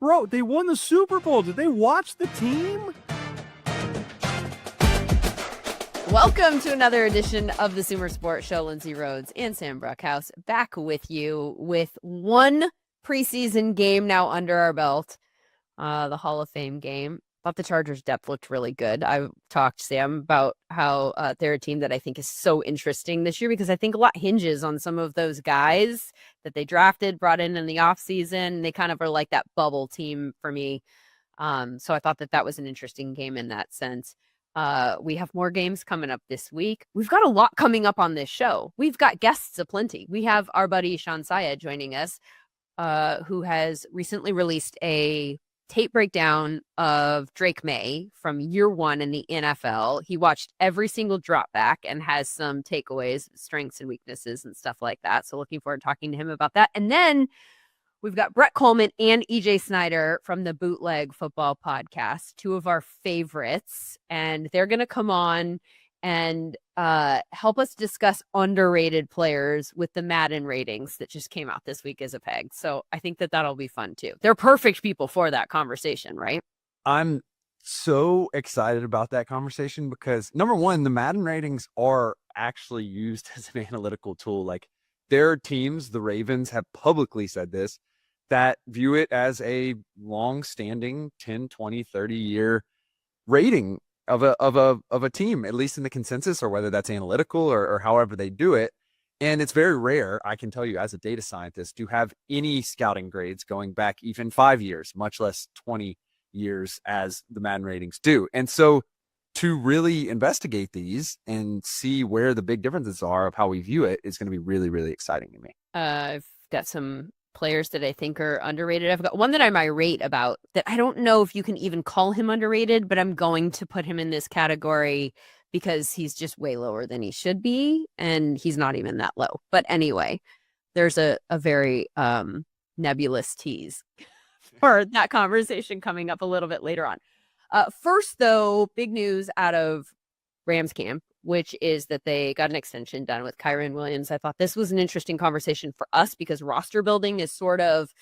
Bro, they won the Super Bowl. Did they watch the team? Welcome to another edition of the SumerSports Show. Lindsay Rhodes and Sam Bruchhaus back with you with one preseason game now under our belt, the Hall of Fame game. Thought the Chargers' depth looked really good. I talked, Sam, about how they're a team that I think is so interesting this year because I think a lot hinges on some of those guys that they drafted, brought in the offseason. They kind of are like that bubble team for me. So I thought that was an interesting game in that sense. We have more games coming up this week. We've got a lot coming up on this show. We've got guests aplenty. We have our buddy Shawn Syed joining us, who has recently released a tape breakdown of Drake Maye from year one in the NFL. He watched every single drop back and has some takeaways, strengths and weaknesses and stuff like that. So looking forward to talking to him about that. And then we've got Brett Kollmann and Snyder from the Bootleg Football podcast, two of our favorites. And they're going to come on and help us discuss underrated players with the Madden ratings that just came out this week as a peg. So I think that that'll be fun too. They're perfect people for that conversation, right? I'm so excited about that conversation because, number one, the Madden ratings are actually used as an analytical tool. Like, there are teams, the Ravens have publicly said this, that view it as a long-standing 10, 20, 30-year rating of a team, at least in the consensus, or whether that's analytical or however they do it. And it's very rare, I can tell you as a data scientist, to have any scouting grades going back even 5 years, much less 20 years as the Madden ratings do. And so to really investigate these and see where the big differences are of how we view it is going to be really, really exciting to me. I've got some players that I think are underrated. I've got one that I'm irate about that I don't know if you can even call him underrated, but I'm going to put him in this category because he's just way lower than he should be. And he's not even that low. But anyway, there's a very nebulous tease for that conversation coming up a little bit later on. First, though, big news out of Rams camp, which is that they got an extension done with Kyren Williams. I thought this was an interesting conversation for us because roster building is sort of,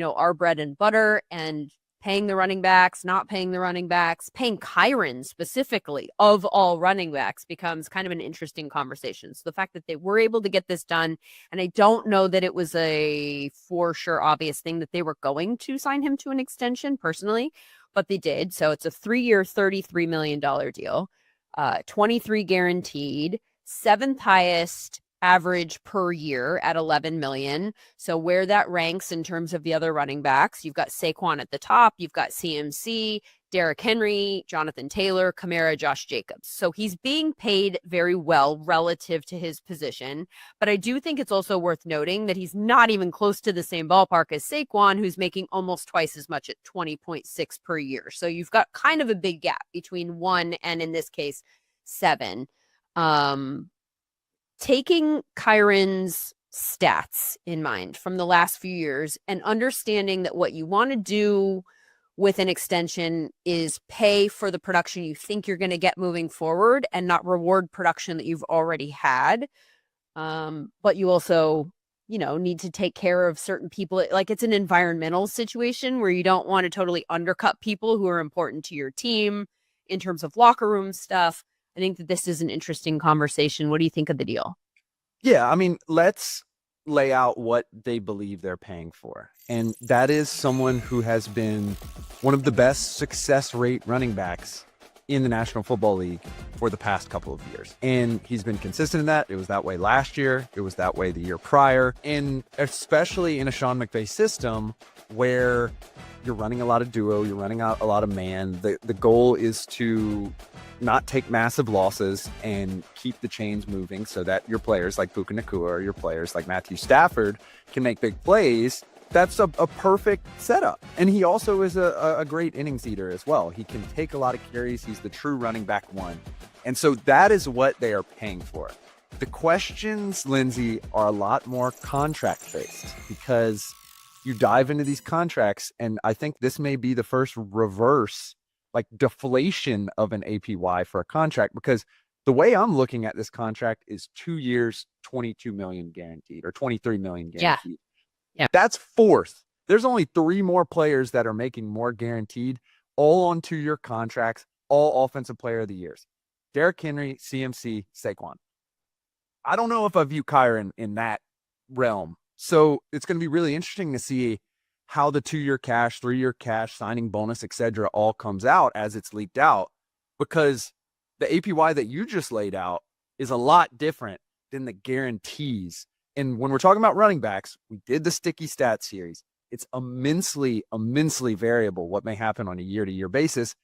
our bread and butter, and paying the running backs, not paying the running backs, paying Kyren specifically of all running backs becomes kind of an interesting conversation. So the fact that they were able to get this done, and I don't know that it was a for sure obvious thing that they were going to sign him to an extension personally, but they did. So it's a 3-year, $33 million deal. 23 guaranteed, 7th highest average per year at 11 million. So where that ranks in terms of the other running backs, you've got Saquon at the top, you've got CMC, Derrick Henry, Jonathan Taylor, Kamara, Josh Jacobs. So he's being paid very well relative to his position. But I do think it's also worth noting that he's not even close to the same ballpark as Saquon, who's making almost twice as much at 20.6 per year. So you've got kind of a big gap between 1 and, in this case, 7. Taking Kyren's stats in mind from the last few years and understanding that what you want to do with an extension is pay for the production you think you're going to get moving forward and not reward production that you've already had. But you also, need to take care of certain people. Like, it's an environmental situation where you don't want to totally undercut people who are important to your team in terms of locker room stuff. I think that this is an interesting conversation. What do you think of the deal? Yeah, I mean, let's lay out what they believe they're paying for. And that is someone who has been one of the best success rate running backs in the National Football League for the past couple of years. And he's been consistent in that. It was that way last year. It was that way the year prior. And especially in a Sean McVay system where you're running a lot of duo, you're running out a lot of man. The goal is to not take massive losses and keep the chains moving so that your players like Puka Nacua or your players like Matthew Stafford can make big plays. That's a perfect setup. And he also is a great innings eater as well. He can take a lot of carries. He's the true running back one. And so that is what they are paying for. The questions, Lindsay, are a lot more contract based because you dive into these contracts, and I think this may be the first reverse, like, deflation of an APY for a contract, because the way I'm looking at this contract is 2 years, 22 million guaranteed, or 23 million guaranteed. Yeah. That's fourth There's only 3 more players that are making more guaranteed, all on 2-year contracts, all offensive player of the years. Derrick Henry, CMC, Saquon. I don't know if I view Kyren in that realm. So it's going to be really interesting to see how the 2-year cash, 3-year cash, signing bonus, etc., all comes out as it's leaked out, because the APY that you just laid out is a lot different than the guarantees. And when we're talking about running backs, we did the sticky stats series. It's immensely variable what may happen on a year-to-year basis.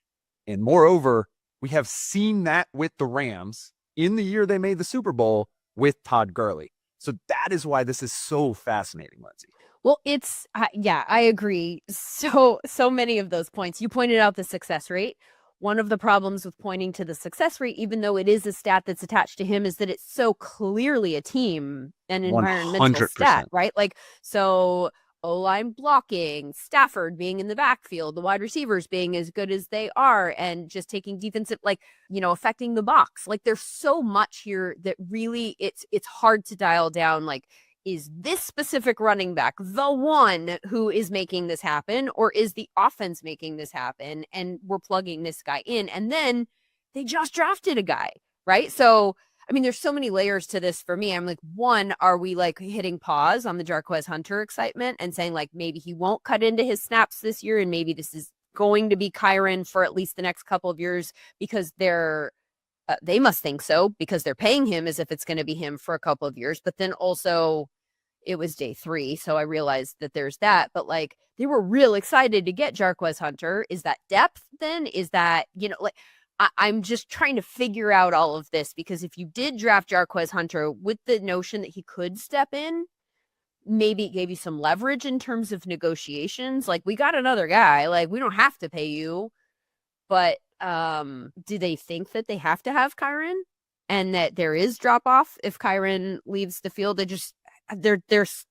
And moreover, we have seen that with the Rams in the year they made the Super Bowl with Todd Gurley. So that is why this is so fascinating, Lindsay. Well, it's, I agree. So many of those points. You pointed out the success rate. One of the problems with pointing to the success rate, even though it is a stat that's attached to him, is that it's so clearly a team and environmental 100%. stat, right? Like, so O-line blocking, Stafford being in the backfield, the wide receivers being as good as they are, and just taking defensive, like, affecting the box. Like, there's so much here that really it's hard to dial down, like, is this specific running back the one who is making this happen, or is the offense making this happen and we're plugging this guy in? And then they just drafted a guy, right? So, I mean, there's so many layers to this for me. I'm like, one, are we like hitting pause on the Jarquez Hunter excitement and saying like maybe he won't cut into his snaps this year and maybe this is going to be Kyren for at least the next couple of years because they must think so because they're paying him as if it's going to be him for a couple of years. But then also it was day 3. So I realized that there's that. But like they were real excited to get Jarquez Hunter. Is that depth then? Is that, like I'm just trying to figure out all of this because if you did draft Jarquez Hunter with the notion that he could step in, maybe it gave you some leverage in terms of negotiations. Like we got another guy, like we don't have to pay you. But do they think that they have to have Kyren and that there is drop off if Kyren leaves the field? There's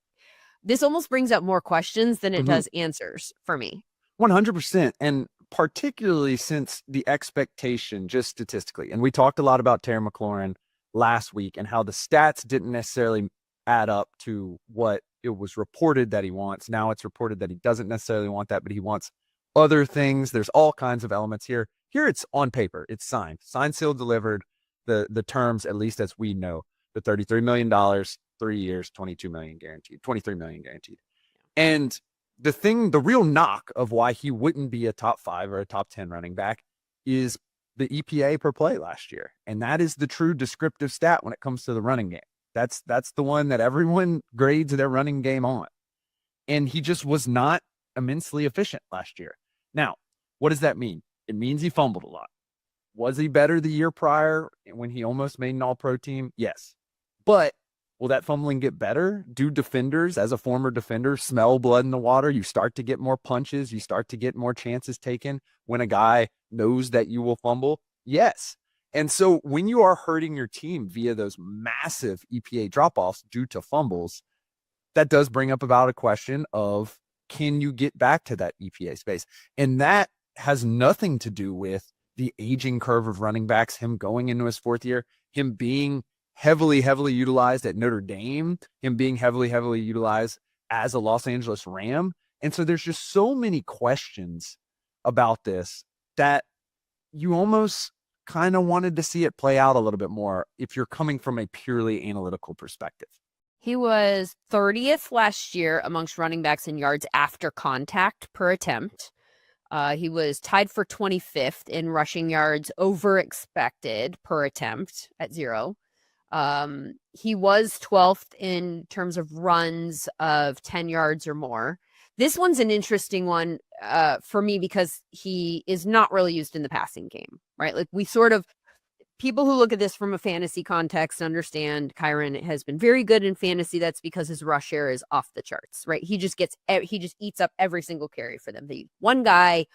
this almost brings up more questions than it does answers for me. 100%. And particularly since the expectation, just statistically, and we talked a lot about Terry McLaurin last week and how the stats didn't necessarily add up to what it was reported that he wants. Now it's reported that he doesn't necessarily want that, but he wants other things. There's all kinds of elements here. Here it's on paper. It's signed, sealed, delivered. The terms, at least as we know, the $33 million, 3 years, $22 million guaranteed, $23 million guaranteed. And the real knock of why he wouldn't be a top 5 or a top 10 running back is the EPA per play last year. And that is the true descriptive stat when it comes to the running game. That's the one that everyone grades their running game on. And he just was not immensely efficient last year. Now, what does that mean? It means he fumbled a lot. Was he better the year prior when he almost made an all-pro team? Yes. But will that fumbling get better? Do defenders, as a former defender, smell blood in the water? You start to get more punches. You start to get more chances taken when a guy knows that you will fumble? Yes. And so when you are hurting your team via those massive EPA drop-offs due to fumbles, that does bring up about a question of, can you get back to that EPA space? And that has nothing to do with the aging curve of running backs, him going into his 4th year, him being heavily utilized at Notre Dame, him being heavily utilized as a Los Angeles Ram. And so there's just so many questions about this that you almost kind of wanted to see it play out a little bit more if you're coming from a purely analytical perspective. He was 30th last year amongst running backs in yards after contact per attempt. He was tied for 25th in rushing yards over expected per attempt at 0. He was 12th in terms of runs of 10 yards or more. This one's an interesting one for me because he is not really used in the passing game, right? Like people who look at this from a fantasy context understand Kyren has been very good in fantasy. That's because his rush share is off the charts, right? He just eats up every single carry for them. One guy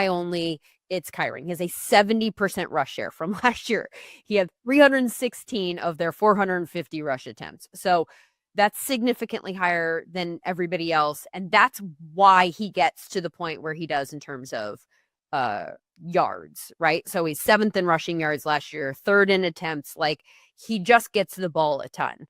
only. It's Kyren. He has a 70% rush share from last year. He had 316 of their 450 rush attempts. So that's significantly higher than everybody else. And that's why he gets to the point where he does in terms of yards, right? So he's 7th in rushing yards last year, 3rd in attempts. Like he just gets the ball a ton.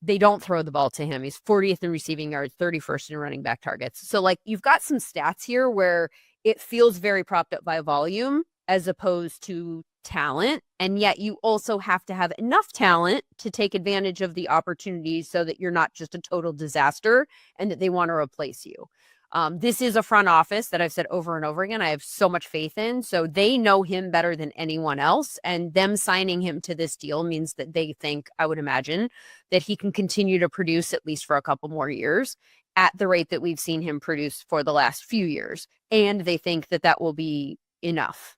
they don't throw the ball to him. He's 40th in receiving yards, 31st in running back targets. So like you've got some stats here where it feels very propped up by volume as opposed to talent. And yet you also have to have enough talent to take advantage of the opportunities so that you're not just a total disaster and that they want to replace you. This is a front office that I've said over and over again, I have so much faith in. So they know him better than anyone else. And them signing him to this deal means that they think, I would imagine, that he can continue to produce at least for a couple more years at the rate that we've seen him produce for the last few years. And they think that that will be enough.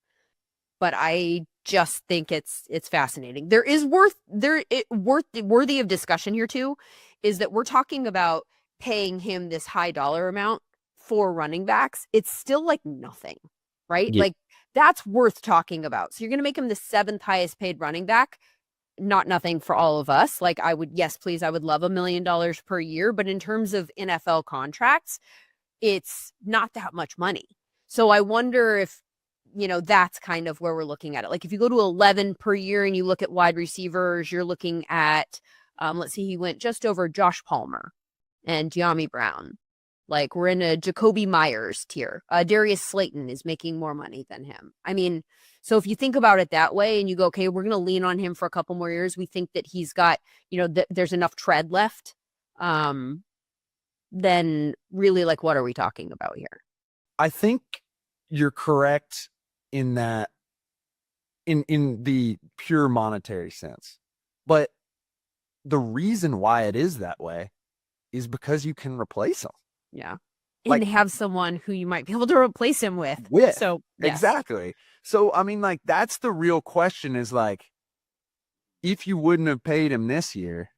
But I just think it's fascinating. There is worthy of discussion here too, is that we're talking about paying him this high dollar amount for running backs. It's still like nothing, right? Yeah. Like that's worth talking about. So you're going to make him the 7th highest paid running back. Not nothing for all of us. Like I would, yes, please, I would love $1 million per year. But in terms of NFL contracts, it's not that much money. So I wonder if, that's kind of where we're looking at it. Like if you go to 11 per year and you look at wide receivers, you're looking at, let's see, he went just over Josh Palmer and De'Ami Brown. Like we're in a Jacoby Myers tier. Darius Slayton is making more money than him. I mean, so if you think about it that way and you go, okay, we're going to lean on him for a couple more years. We think that he's got, there's enough tread left. Then really, like, what are we talking about here? I think you're correct in that, in the pure monetary sense. But the reason why it is that way is because you can replace him. Yeah. And have someone who you might be able to replace him with. So yes. Exactly. So, I mean, like, that's the real question is like, if you wouldn't have paid him this year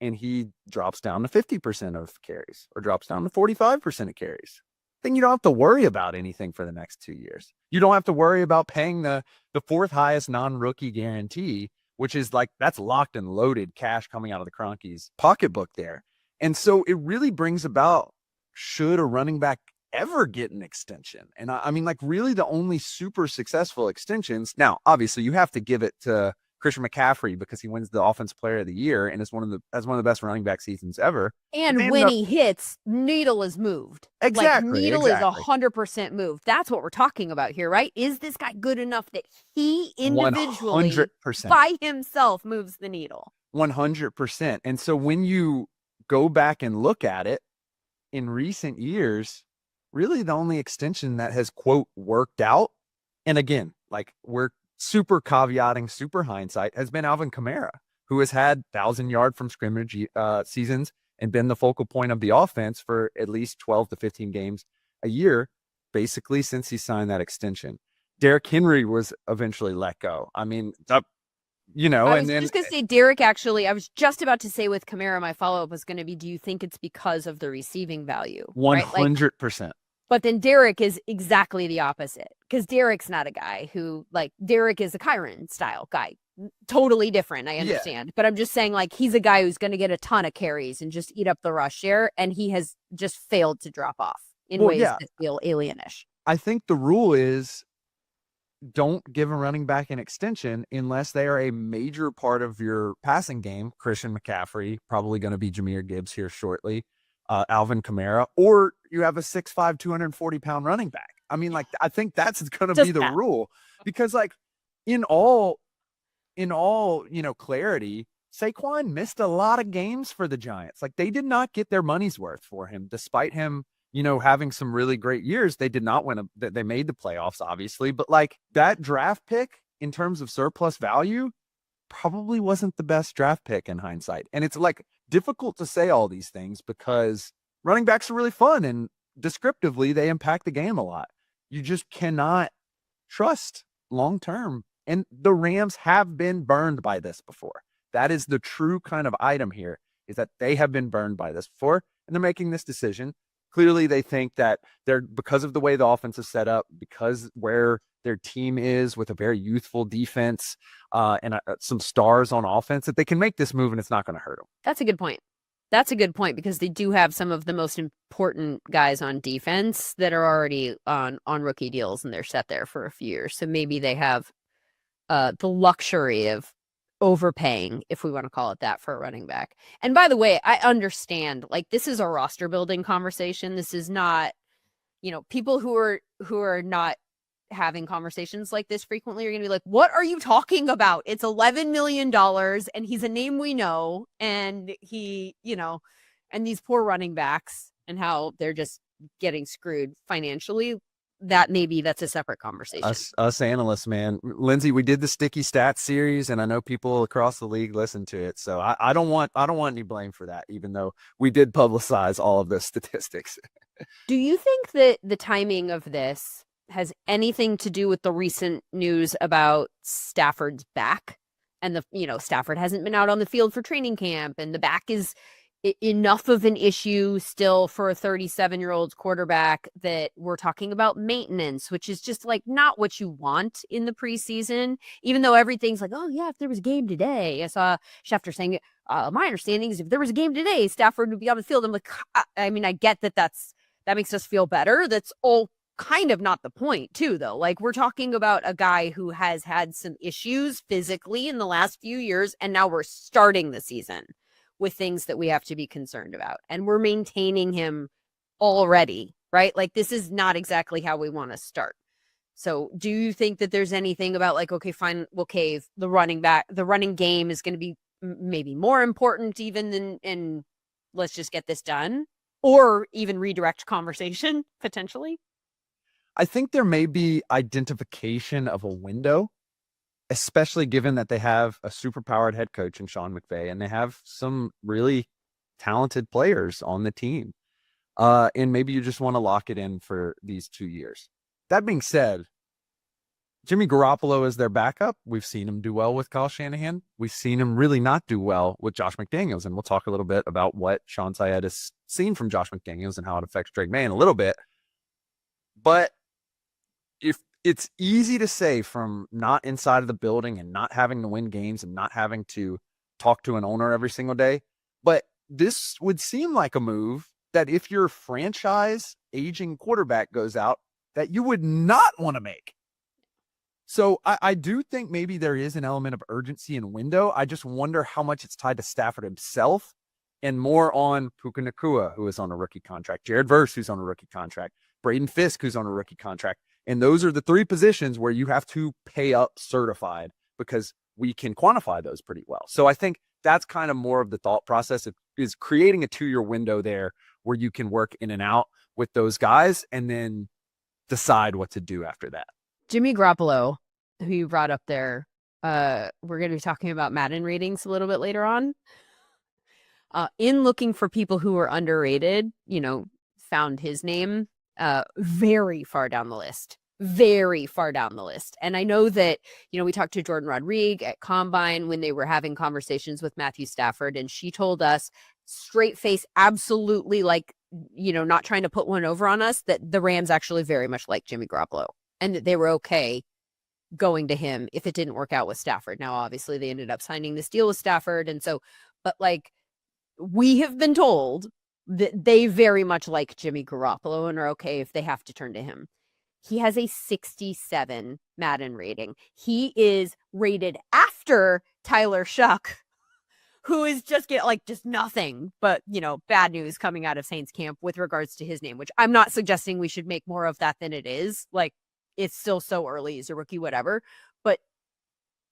and he drops down to 50% of carries or drops down to 45% of carries, then you don't have to worry about anything for the next 2 years. You don't have to worry about paying the 4th highest non-rookie guarantee, which is like, that's locked and loaded cash coming out of the Kroenke's pocketbook there. And so it really brings about, should a running back ever get an extension? And I mean, like really the only super successful extensions. Now, obviously you have to give it to Christian McCaffrey because he wins the Offensive Player of the Year and is one of the best running back seasons ever. And when he hits, needle is moved. Exactly. Like needle is 100% moved. That's what we're talking about here, right? Is this guy good enough that he individually 100%. by himself moves the needle? 100%. And so when you go back and look at it in recent years, really the only extension that has, quote, worked out, and again, like we're super caveating, super hindsight, has been Alvin Kamara, who has had 1,000-yard from scrimmage seasons and been the focal point of the offense for at least 12 to 15 games a year, basically since he signed that extension. Derrick Henry was eventually let go. I mean, I was just going to say, Derrick, actually, I was just about to say with Kamara, my follow-up was going to be, do you think it's because of the receiving value? 100%. Right? But then Derrick is exactly the opposite, because Derrick's not a guy who, like, Derrick is a Kyron style guy. Totally different, I understand. Yeah. But I'm just saying, like, he's a guy who's going to get a ton of carries and just eat up the rush share, and he has just failed to drop off in ways that feel alienish. I think the rule is, don't give a running back an extension unless they are a major part of your passing game. Christian McCaffrey, probably going to be Jahmyr Gibbs here shortly. Alvin Kamara, or you have a 6'5", 240-pound running back. I mean, like, I think that's going to be the rule, because like in all, clarity, Saquon missed a lot of games for the Giants. Like, they did not get their money's worth for him, despite him, having some really great years. They did not win they made the playoffs, obviously, but like that draft pick in terms of surplus value probably wasn't the best draft pick in hindsight. And it's like difficult to say all these things because running backs are really fun and descriptively they impact the game a lot. You just cannot trust long-term. And the Rams have been burned by this before. That is the true kind of item here, is that they have been burned by this before and they're making this decision. Clearly they think that because of the way the offense is set up, because where their team is with a very youthful defense and some stars on offense, that they can make this move and it's not going to hurt them. That's a good point. That's a good point, because they do have some of the most important guys on defense that are already on rookie deals and they're set there for a few years. So maybe they have the luxury of overpaying, if we want to call it that, for a running back. And by the way, I understand, like, this is a roster building conversation. This is not, people who are not having conversations like this frequently are going to be like, what are you talking about? It's $11 million and he's a name we know. And he, and these poor running backs and how they're just getting screwed financially. That's a separate conversation. Us analysts, man. Lindsay, we did the sticky stats series, and I know people across the league listen to it. So I don't want any blame for that, even though we did publicize all of the statistics. Do you think that the timing of this has anything to do with the recent news about Stafford's back? And Stafford hasn't been out on the field for training camp, and the back is enough of an issue still for a 37-year-old quarterback that we're talking about maintenance, which is just like not what you want in the preseason, even though everything's like, oh yeah, if there was a game today. I saw Schefter saying, my understanding is if there was a game today, Stafford would be on the field. I'm like, I mean, I get that makes us feel better. That's all kind of not the point too, though. Like, we're talking about a guy who has had some issues physically in the last few years, and now we're starting the season with things that we have to be concerned about, and we're maintaining him already, right? Like, this is not exactly how we want to start. So do you think that there's anything about like, okay, fine, okay, the running game is going to be maybe more important even than, and let's just get this done, or even redirect conversation potentially? I think there may be identification of a window, especially given that they have a super-powered head coach in Sean McVay, and they have some really talented players on the team. And maybe you just want to lock it in for these 2 years. That being said, Jimmy Garoppolo is their backup. We've seen him do well with Kyle Shanahan. We've seen him really not do well with Josh McDaniels. And we'll talk a little bit about what Shawn Syed has seen from Josh McDaniels and how it affects Drake Maye in a little bit. But if it's easy to say from not inside of the building and not having to win games and not having to talk to an owner every single day, but this would seem like a move that if your franchise aging quarterback goes out, that you would not want to make. So I do think maybe there is an element of urgency and window. I just wonder how much it's tied to Stafford himself and more on Puka Nacua, who is on a rookie contract, Jared Verse, who's on a rookie contract, Braden Fisk, who's on a rookie contract. And those are the three positions where you have to pay up certified because we can quantify those pretty well. So I think that's kind of more of the thought process is creating a 2-year window there where you can work in and out with those guys and then decide what to do after that. Jimmy Garoppolo, who you brought up there, we're going to be talking about Madden ratings a little bit later on. In looking for people who are underrated, found his name very far down the list. And I know that, we talked to Jordan Rodriguez at Combine when they were having conversations with Matthew Stafford, and she told us straight face, absolutely, like, not trying to put one over on us, that the Rams actually very much like Jimmy Garoppolo and that they were okay going to him if it didn't work out with Stafford. Now, obviously they ended up signing this deal with Stafford. And so, but like, we have been told that they very much like Jimmy Garoppolo and are okay if they have to turn to him. He has a 67 Madden rating. He is rated after Tyler Shuck, who is just nothing but, bad news coming out of Saints camp with regards to his name, which I'm not suggesting we should make more of that than it is. Like, it's still so early as a rookie, whatever. But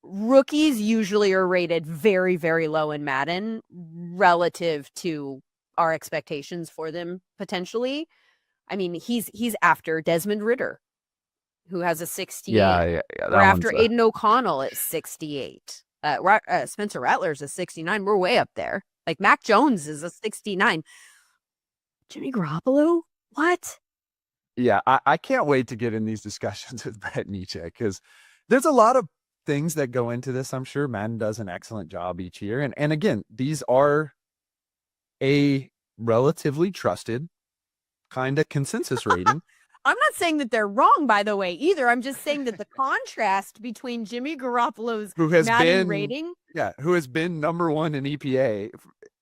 rookies usually are rated very, very low in Madden relative to our expectations for them potentially. I mean, he's after Desmond Ridder, who has a 68. Yeah. We're after Aiden O'Connell at 68. Spencer Rattler's a 69. We're way up there. Like, Mac Jones is a 69. Jimmy Garoppolo? What? Yeah, I can't wait to get in these discussions with Brett Nietzsche because there's a lot of things that go into this. I'm sure Madden does an excellent job each year. And again, these are a relatively trusted kind of consensus rating. I'm not saying that they're wrong, by the way, either. I'm just saying that the contrast between Jimmy Garoppolo's Madden rating. Yeah, who has been number one in EPA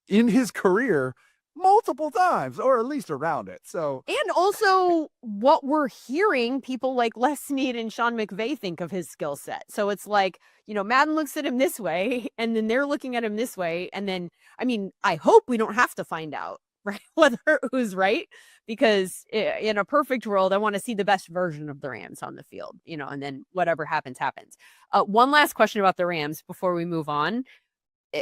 in his career multiple times, or at least around it. So, and also what we're hearing people like Les Snead and Sean McVay think of his skill set. So it's like, Madden looks at him this way, and then they're looking at him this way. And then, I hope we don't have to find out, right, who's right, because in a perfect world, I want to see the best version of the Rams on the field, and then whatever happens, happens. One last question about the Rams before we move on.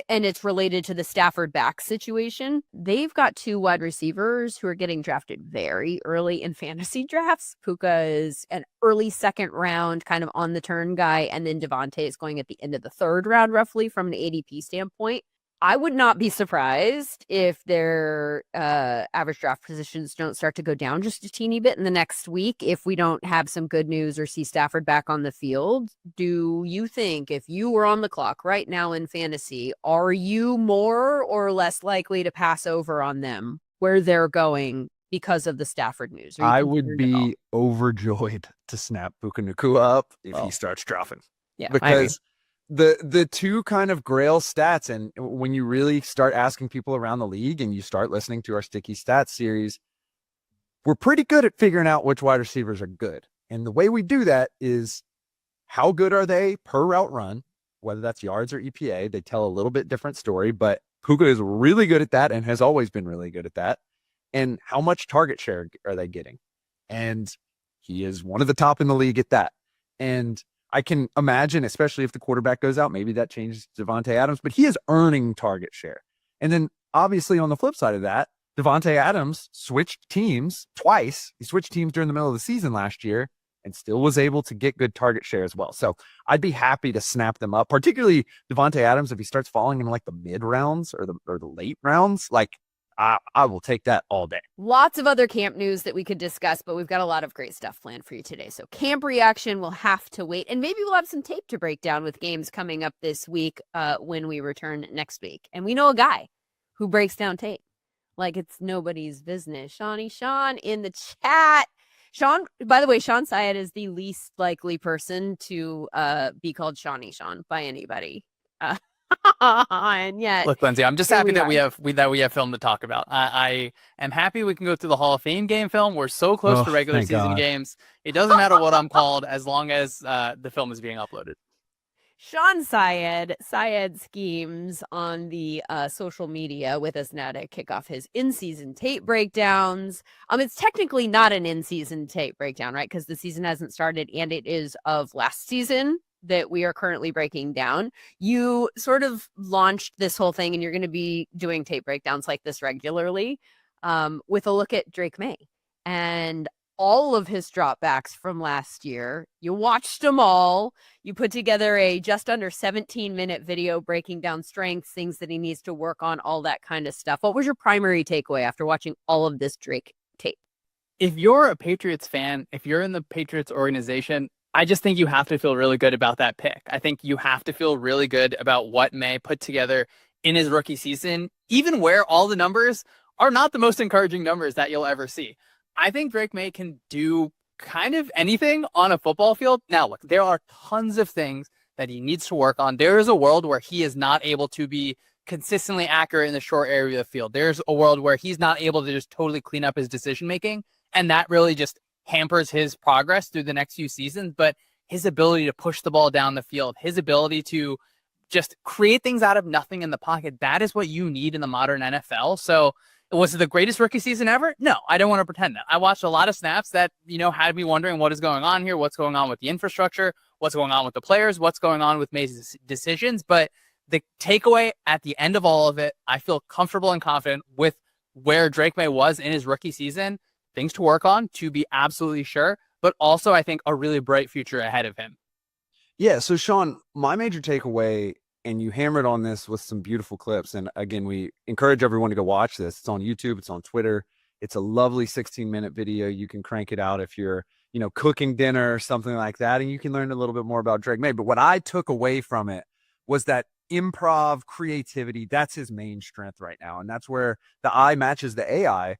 And it's related to the Stafford back situation. They've got 2 wide receivers who are getting drafted very early in fantasy drafts. Puka is an early second round kind of on the turn guy. And then Devontae is going at the end of the 3rd round, roughly from an ADP standpoint. I would not be surprised if their average draft positions don't start to go down just a teeny bit in the next week if we don't have some good news or see Stafford back on the field. Do you think, if you were on the clock right now in fantasy, are you more or less likely to pass over on them where they're going because of the Stafford news? I would be overjoyed to snap Puka Nacua up if he starts dropping. Yeah, because the 2 kind of grail stats, and when you really start asking people around the league and you start listening to our Sticky Stats series, we're pretty good at figuring out which wide receivers are good. And the way we do that is, how good are they per route run, whether that's yards or EPA. They tell a little bit different story, but Puka is really good at that and has always been really good at that. And how much target share are they getting? And he is one of the top in the league at that. And I can imagine, especially if the quarterback goes out, maybe that changes Devontae Adams, but he is earning target share. And then obviously on the flip side of that, Devontae Adams switched teams twice. He switched teams during the middle of the season last year and still was able to get good target share as well. So I'd be happy to snap them up, particularly Devontae Adams. If he starts falling in like the mid rounds or the late rounds, like I will take that all day. Lots of other camp news that we could discuss, but we've got a lot of great stuff planned for you today. So camp reaction will have to wait, and maybe we'll have some tape to break down with games coming up this week when we return next week. And we know a guy who breaks down tape like it's nobody's business. Sean in the chat. Shawn, by the way, Shawn Syed is the least likely person to be called Shawn by anybody. And yet, look, Lindsay, I'm just happy that we have film to talk about. I am happy we can go through the Hall of Fame game film. We're so close to regular season games. It doesn't matter what I'm called as long as the film is being uploaded. Shawn Syed schemes on the social media with us now to kick off his in-season tape breakdowns. It's technically not an in-season tape breakdown, right? Because the season hasn't started, and it is of last season that we are currently breaking down. You sort of launched this whole thing, and you're going to be doing tape breakdowns like this regularly with a look at Drake Maye and all of his dropbacks from last year. You watched them all. You put together a just under 17-minute video breaking down strengths, things that he needs to work on, all that kind of stuff. What was your primary takeaway after watching all of this Drake tape? If you're a Patriots fan, if you're in the Patriots organization, I just think you have to feel really good about that pick. I think you have to feel really good about what Maye put together in his rookie season, even where all the numbers are not the most encouraging numbers that you'll ever see. I think Drake Maye can do kind of anything on a football field. Now, look, there are tons of things that he needs to work on. There is a world where he is not able to be consistently accurate in the short area of the field. There's a world where he's not able to just totally clean up his decision-making, and that really just hampers his progress through the next few seasons. But his ability to push the ball down the field, his ability to just create things out of nothing in the pocket, that is what you need in the modern NFL. So was it the greatest rookie season ever? No, I don't want to pretend that. I watched a lot of snaps that, had me wondering what is going on here, what's going on with the infrastructure, what's going on with the players, what's going on with Maye's decisions. But the takeaway at the end of all of it, I feel comfortable and confident with where Drake Maye was in his rookie season. Things to work on, to be absolutely sure, but also I think a really bright future ahead of him. Yeah, so Shawn, my major takeaway, and you hammered on this with some beautiful clips, and again, we encourage everyone to go watch this. It's on YouTube, it's on Twitter. It's a lovely 16-minute video. You can crank it out if you're, cooking dinner or something like that, and you can learn a little bit more about Drake Maye. But what I took away from it was that improv creativity, that's his main strength right now, and that's where the eye matches the AI.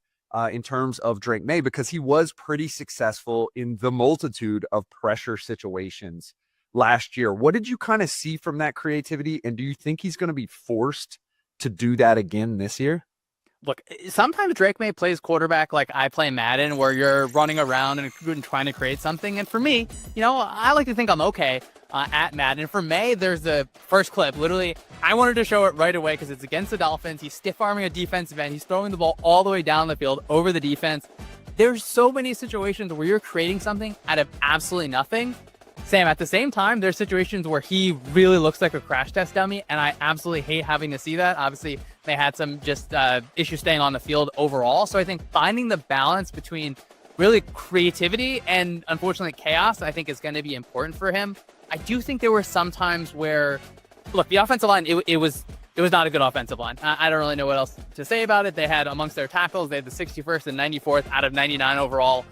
In terms of Drake Maye, because he was pretty successful in the multitude of pressure situations last year. What did you kind of see from that creativity? And do you think he's going to be forced to do that again this year? look, sometimes Drake Maye plays quarterback like I play Madden, where you're running around and trying to create something. And for me, I like to think I'm okay at Madden. For Maye, there's the first clip. Literally, I wanted to show it right away because it's against the Dolphins. He's stiff-arming a defensive end. He's throwing the ball all the way down the field over the defense. There's so many situations where you're creating something out of absolutely nothing. Sam, at the same time, there's situations where he really looks like a crash test dummy, and I absolutely hate having to see that. Obviously, they had some just issues staying on the field overall. So I think finding the balance between really creativity and, unfortunately, chaos, I think is going to be important for him. I do think there were some times where, look, the offensive line, it was not a good offensive line. I don't really know what else to say about it. They had, amongst their tackles, they had the 61st and 94th out of 99 overall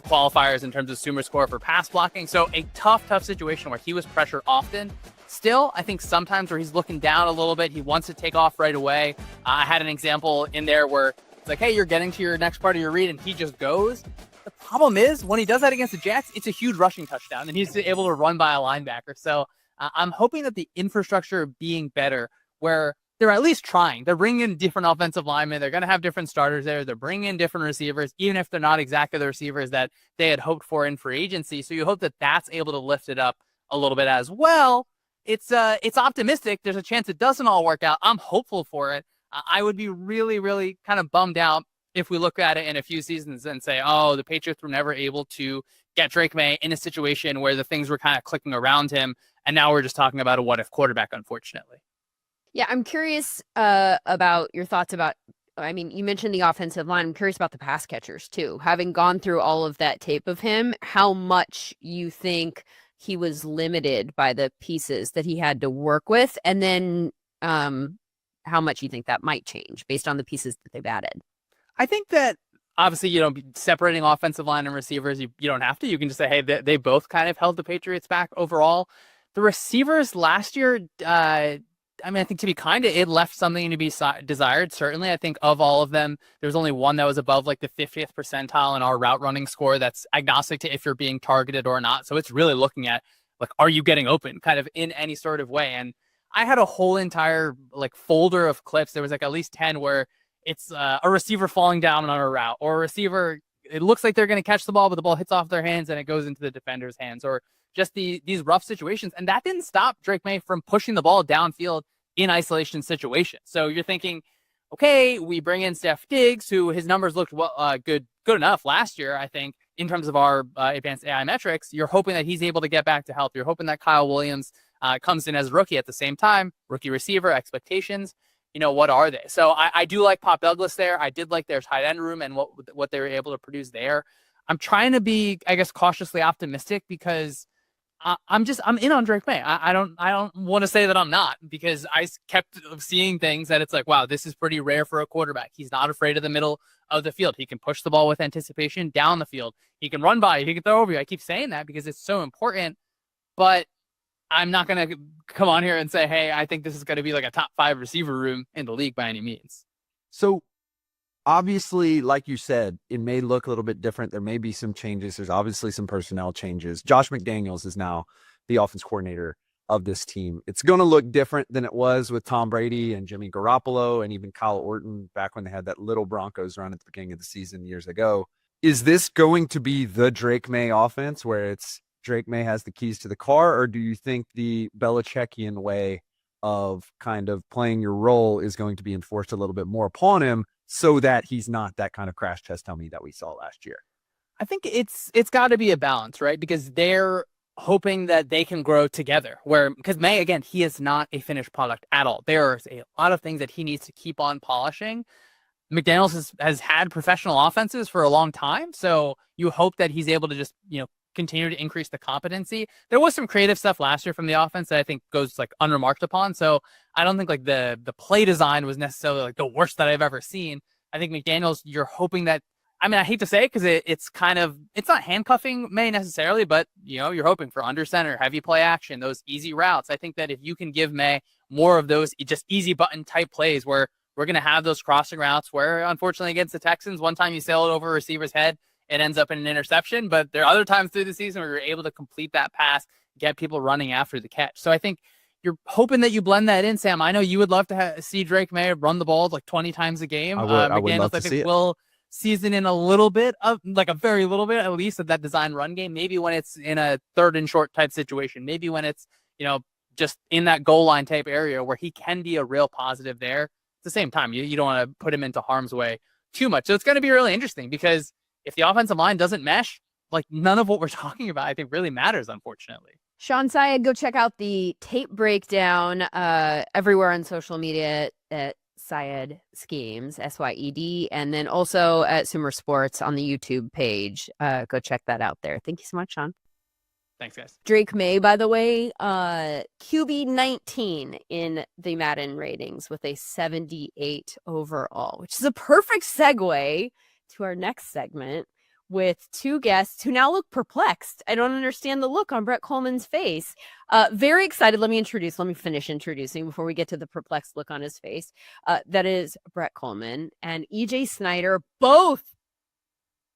qualifiers in terms of SumerSports for pass blocking. So a tough situation where he was pressured often. Still, I think sometimes where he's looking down a little bit, he wants to take off right away. I had an example in there where it's like, hey, you're getting to your next part of your read, and he just goes. The problem is, when he does that against the Jets, it's a huge rushing touchdown, and he's able to run by a linebacker. So I'm hoping that the infrastructure being better, where they're at least trying. They're bringing in different offensive linemen. They're going to have different starters there. They're bringing in different receivers, even if they're not exactly the receivers that they had hoped for in free agency. So you hope that that's able to lift it up a little bit as well. It's optimistic. There's a chance it doesn't all work out. I'm hopeful for it. I would be really, really kind of bummed out if we look at it in a few seasons and say, oh, the Patriots were never able to get Drake Maye in a situation where the things were kind of clicking around him. And now we're just talking about a what-if quarterback, unfortunately. Yeah, I'm curious about your thoughts about, you mentioned the offensive line. I'm curious about the pass catchers too. Having gone through all of that tape of him, how much you think he was limited by the pieces that he had to work with, and then how much you think that might change based on the pieces that they've added. I think that obviously, separating offensive line and receivers, you don't have to. You can just say, hey, they both kind of held the Patriots back overall. The receivers last year, I think to be kind, it left something to be desired. Certainly, I think of all of them, there's only one that was above like the 50th percentile in our route running score. That's agnostic to if you're being targeted or not. So it's really looking at, like, are you getting open kind of in any sort of way? And I had a whole entire like folder of clips. There was like at least 10 where it's a receiver falling down on a route, or a receiver, it looks like they're going to catch the ball, but the ball hits off their hands and it goes into the defender's hands, or just these rough situations. And that didn't stop Drake Maye from pushing the ball downfield in isolation situations. So you're thinking, okay, we bring in Steph Diggs, who his numbers looked good enough last year, I think, in terms of our advanced AI metrics. You're hoping that he's able to get back to health. You're hoping that Kyle Williams comes in as a rookie at the same time. Rookie receiver expectations, what are they? So I do like Pop Douglas there. I did like their tight end room and what they were able to produce there. I'm trying to be, I guess, cautiously optimistic because I'm in on Drake Maye. I don't want to say that I'm not, because I kept seeing things that it's like, wow, this is pretty rare for a quarterback. He's not afraid of the middle of the field. He can push the ball with anticipation down the field. He can run by you. He can throw over you. I keep saying that because it's so important, but I'm not going to come on here and say, hey, I think this is going to be like a top 5 receiver room in the league by any means. So obviously, like you said, it may look a little bit different. There may be some changes. There's obviously some personnel changes. Josh McDaniels is now the offense coordinator of this team. It's going to look different than it was with Tom Brady and Jimmy Garoppolo and even Kyle Orton back when they had that little Broncos run at the beginning of the season years ago. Is this going to be the Drake Maye offense where it's Drake Maye has the keys to the car, or do you think the Belichickian way of kind of playing your role is going to be enforced a little bit more upon him so that he's not that kind of crash test dummy that we saw last year? I think it's got to be a balance, right? Because they're hoping that they can grow together. Because Maye, again, he is not a finished product at all. There's a lot of things that he needs to keep on polishing. McDaniels has had professional offenses for a long time, so you hope that he's able to just, continue to increase the competency. There was some creative stuff last year from the offense that I think goes like unremarked upon. So I don't think like the play design was necessarily like the worst that I've ever seen. I think McDaniels, you're hoping that, I hate to say it because it's not handcuffing Maye necessarily, but you're hoping for under center, heavy play action, those easy routes. I think that if you can give Maye more of those just easy button type plays where we're going to have those crossing routes where, unfortunately, against the Texans, one time you sail it over a receiver's head, it ends up in an interception. But there are other times through the season where you're able to complete that pass, get people running after the catch. So I think you're hoping that you blend that in, Sam. I know you would love to see Drake Maye run the ball like 20 times a game. I would love to see it. Will season in a little bit of like a very little bit at least of that design run game. Maybe when it's in a 3rd and short type situation. Maybe when it's, just in that goal line type area where he can be a real positive there. At the same time, you don't want to put him into harm's way too much. So it's going to be really interesting because if the offensive line doesn't mesh, like none of what we're talking about, I think really matters, unfortunately. Shawn Syed, go check out the tape breakdown everywhere on social media at Syed Schemes, SYED, and then also at SumerSports on the YouTube page. Go check that out there. Thank you so much, Shawn. Thanks, guys. Drake Maye, by the way, QB 19 in the Madden ratings with a 78 overall, which is a perfect segue to our next segment with 2 guests who now look perplexed. I don't understand the look on Brett Kollmann's face. Very excited. Let me finish introducing before we get to the perplexed look on his face. That is Brett Kollmann and EJ Snyder, both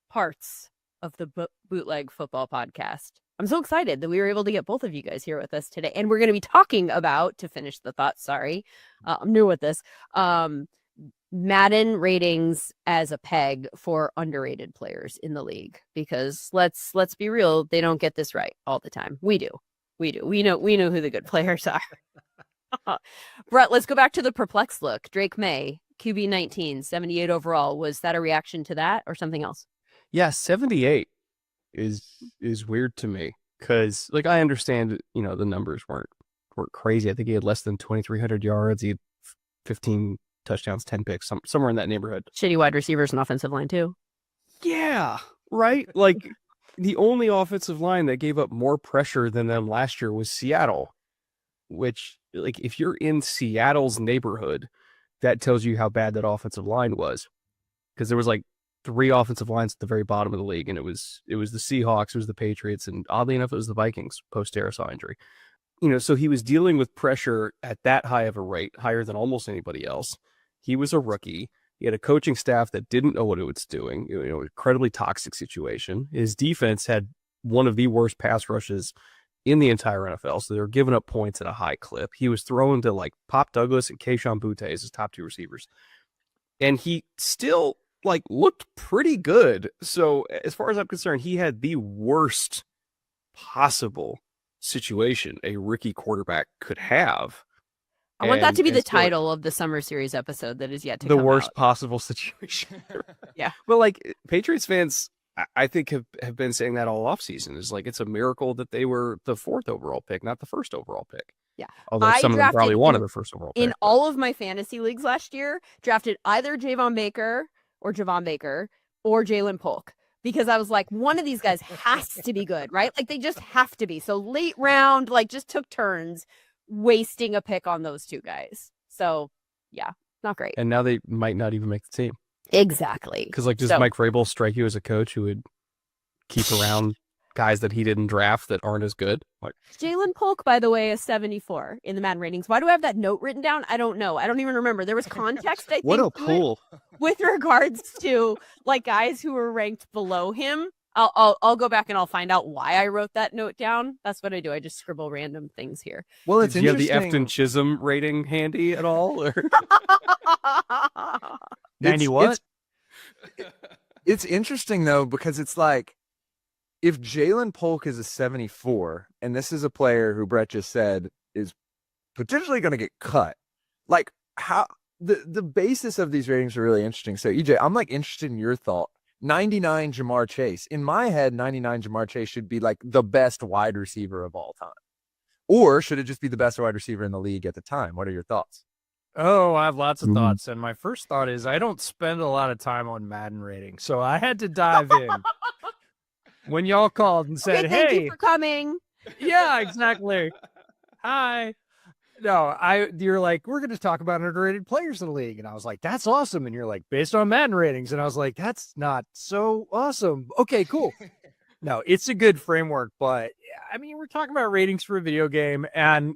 parts of the Bootleg Football podcast. I'm so excited that we were able to get both of you guys here with us today. And we're going to be talking about, to finish the thought, sorry, I'm new with this, Madden ratings as a peg for underrated players in the league. Because let's be real, they don't get this right all the time. We do. We know who the good players are. Brett, let's go back to the perplexed look. Drake Maye, QB 19, 78 overall. Was that a reaction to that or something else? Yeah, 78 is weird to me because, like, I understand, the numbers weren't crazy. I think he had less than 2,300 yards. He had 15 touchdowns, 10 picks, somewhere in that neighborhood. Shitty wide receivers and offensive line too. Yeah, right? Like, the only offensive line that gave up more pressure than them last year was Seattle, which, like, if you're in Seattle's neighborhood, that tells you how bad that offensive line was. Because there was, like, 3 offensive lines at the very bottom of the league, and it was the Seahawks, it was the Patriots, and oddly enough, it was the Vikings post-Darisaw injury. So he was dealing with pressure at that high of a rate, higher than almost anybody else. He was a rookie. He had a coaching staff that didn't know what it was doing. Incredibly toxic situation. His defense had one of the worst pass rushes in the entire NFL, so they were giving up points at a high clip. He was thrown to like Pop Douglas and Keyshawn Butte as his top 2 receivers, and he still looked pretty good. So as far as I'm concerned, he had the worst possible situation a rookie quarterback could have. I want that to be the title of the Summer Series episode that is yet to come out. The worst possible situation. Yeah. Well, Patriots fans, I think have been saying that all offseason. Is it's a miracle that they were the 4th overall pick, not the 1st overall pick. Yeah. Although some of them probably wanted the 1st overall pick. In all of my fantasy leagues last year, drafted either Javon Baker or Jalen Polk, because I was like, one of these guys has to be good, right? They just have to be. So late round, just took turns wasting a pick on those 2 guys. So yeah, not great. And now they might not even make the team. Exactly. Because does Mike Vrabel strike you as a coach who would keep around guys that he didn't draft that aren't as good? Jalen Polk, by the way, is 74 in the Madden ratings. Why do I have that note written down? I don't know. I don't even remember. There was context, I think. What a pull. With regards to guys who were ranked below him. I'll go back and I'll find out why I wrote that note down. That's what I do. I just scribble random things here. Well, it's interesting. Do you have the interesting. Efton Chisholm rating handy at all? Or 90 what? It's interesting though, because it's if Jalen Polk is a 74, and this is a player who Brett just said is potentially going to get cut, how the basis of these ratings are really interesting. So EJ, I'm interested in your thought. 99 Jamar Chase. In my head, 99 Jamar Chase should be the best wide receiver of all time. Or should it just be the best wide receiver in the league at the time? What are your thoughts? Oh, I have lots of thoughts. And my first thought is I don't spend a lot of time on Madden ratings. So I had to dive in. When y'all called and said, thank hey, you for coming. Yeah, exactly. Hi. No, you're like, we're going to talk about underrated players in the league. And I was like, that's awesome. And you're like, based on Madden ratings. And I was like, that's not so awesome. Okay, cool. No, it's a good framework, but I mean, we're talking about ratings for a video game, and,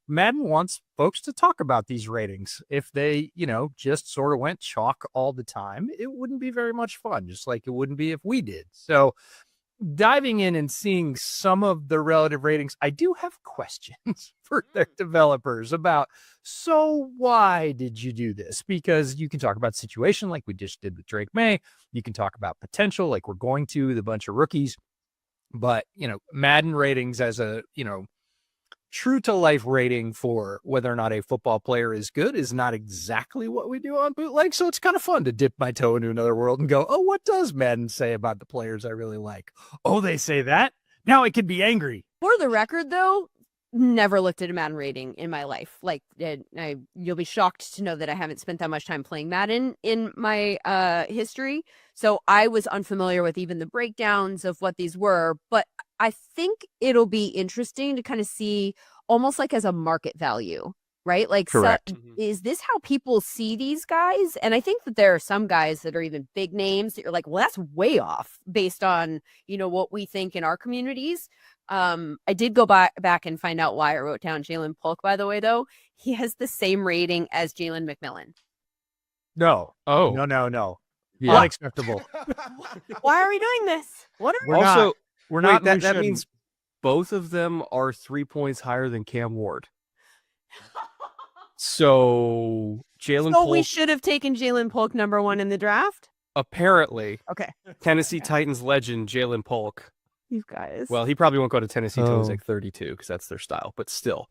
Madden wants folks to talk about these ratings. If they, just sort of went chalk all the time, it wouldn't be very much fun, just like it wouldn't be if we did. So diving in and seeing some of the relative ratings, I do have questions for their developers about, so why did you do this? Because you can talk about situation like we just did with Drake Maye. You can talk about potential like we're going to with a bunch of rookies. But, Madden ratings as a, true to life rating for whether or not a football player is good is not exactly what we do on Bootleg. So it's kind of fun to dip my toe into another world and go, oh, what does Madden say about the players I really like? Oh, they say that? Now I can be angry. For the record, though, never looked at a Madden rating in my life. Like, you'll be shocked to know that I haven't spent that much time playing Madden in my history. So I was unfamiliar with even the breakdowns of what these were. But I think it'll be interesting to kind of see almost like as a market value, right? Like, Correct. is this how people see these guys? And I think that there are some guys that are even big names that you're like, well, that's way off based on, what we think in our communities. I did go back and find out why I wrote down Jalen Polk, by the way, though. He has the same rating as Jalen McMillan. No. Oh, No. Yeah. Unacceptable. Why are we doing this? What are we also, We're wait, not. that means both of them are 3 points higher than Cam Ward. So Jalen So we Polk, should have taken Jalen Polk #1 in the draft? apparently, Okay. Tennessee Titans legend Jalen Polk. You guys. Well, he probably won't go to Tennessee until he's Oh. like 32 because that's their style, but still.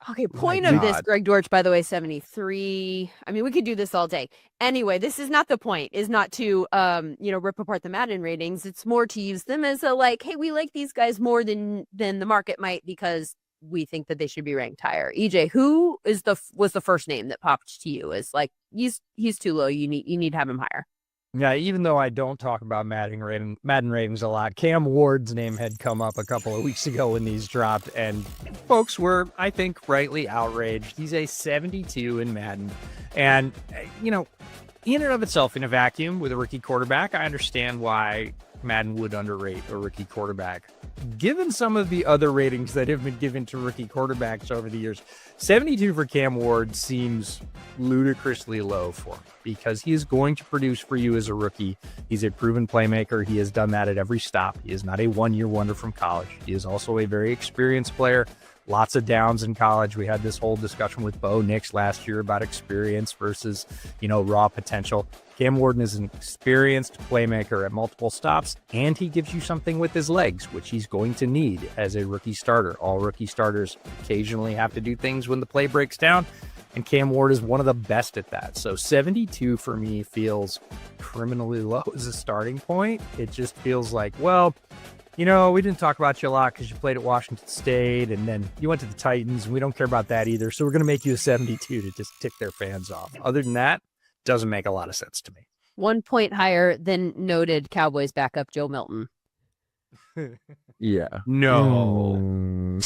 Okay, point of this, God. Greg Dortch, by the way, 73. I mean, we could do this all day. Anyway, this is not the point, is not to, rip apart the Madden ratings. It's more to use them as a like, hey, we like these guys more than the market might because we think that they should be ranked higher. EJ, who was the first name that popped to you as like, he's too low. You need to have him higher. Yeah, even though I don't talk about Madden ratings a lot, Cam Ward's name had come up a couple of weeks ago when these dropped, and folks were, I think, rightly outraged. He's a 72 in Madden. And, in and of itself, in a vacuum with a rookie quarterback, I understand why Madden would underrate a rookie quarterback. Given some of the other ratings that have been given to rookie quarterbacks over the years, 72 for Cam Ward seems ludicrously low for him because he is going to produce for you as a rookie. He's a proven playmaker. He has done that at every stop. He is not a one-year wonder from college. He is also a very experienced player. Lots of downs in college. We had this whole discussion with Bo Nix last year about experience versus, raw potential. Cam Ward is an experienced playmaker at multiple stops, and he gives you something with his legs, which he's going to need as a rookie starter. All rookie starters occasionally have to do things when the play breaks down, and Cam Ward is one of the best at that. So 72 for me feels criminally low as a starting point. It just feels like, well, we didn't talk about you a lot because you played at Washington State and then you went to the Titans, and we don't care about that either. So we're going to make you a 72 to just tick their fans off. Other than that, doesn't make a lot of sense to me. 1 point higher than noted Cowboys backup Joe Milton. Yeah. No.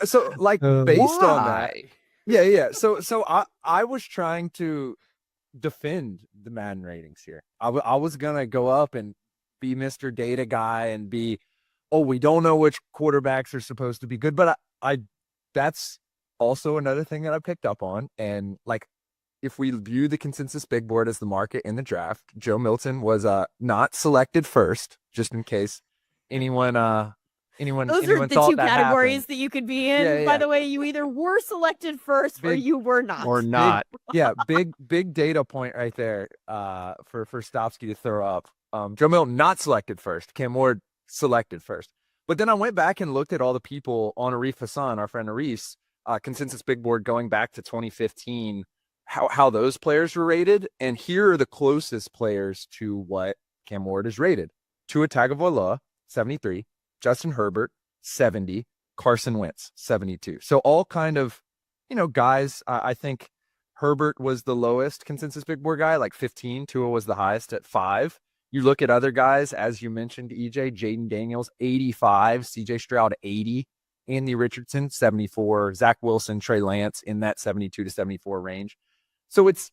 So, like, based on that, yeah. So I was trying to defend the Madden ratings here. I was gonna go up and be Mr. Data guy and be, we don't know which quarterbacks are supposed to be good, but I that's also another thing that I picked up on. And like, if we view the consensus big board as the market in the draft, Joe Milton was not selected first, just in case anyone Those anyone are the thought two that categories happened. that you could be in. Yeah, By yeah. the way, you either were selected first or Big- you were not. Or not. Yeah, big data point right there for Stopsky to throw up. Joe Milton not selected first, Cam Ward selected first. But then I went back and looked at all the people on Arif Hassan, our friend Arif's consensus big board going back to 2015, how those players were rated, and here are the closest players to what Cam Ward is rated. Tua Tagovailoa, 73, Justin Herbert, 70, Carson Wentz, 72. So all kind of, guys. I think Herbert was the lowest consensus big board guy, like 15. Tua was the highest at 5. You look at other guys, as you mentioned, EJ, Jaden Daniels, 85, CJ Stroud, 80, Andy Richardson, 74, Zach Wilson, Trey Lance in that 72 to 74 range. So it's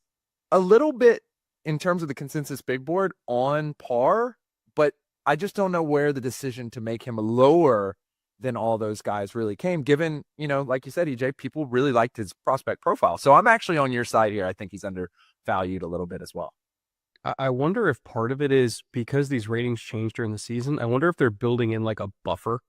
a little bit, in terms of the consensus big board, on par, but I just don't know where the decision to make him lower than all those guys really came, given, like you said, EJ, people really liked his prospect profile. So I'm actually on your side here. I think he's undervalued a little bit as well. I wonder if part of it is because these ratings change during the season. I wonder if they're building in like a buffer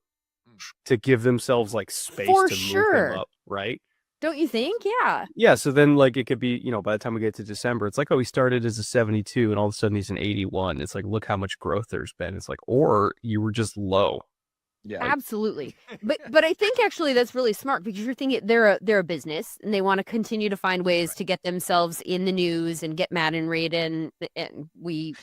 to give themselves like space For to sure. move him up, right? Don't you think? Yeah. Yeah, so then like it could be, by the time we get to December, it's like, oh, he started as a 72 and all of a sudden he's an 81. It's like, look how much growth there's been. It's like, or you were just low. Yeah. Absolutely. But I think actually that's really smart because you're thinking they're a business and they want to continue to find ways to get themselves in the news and get Madden rated, and we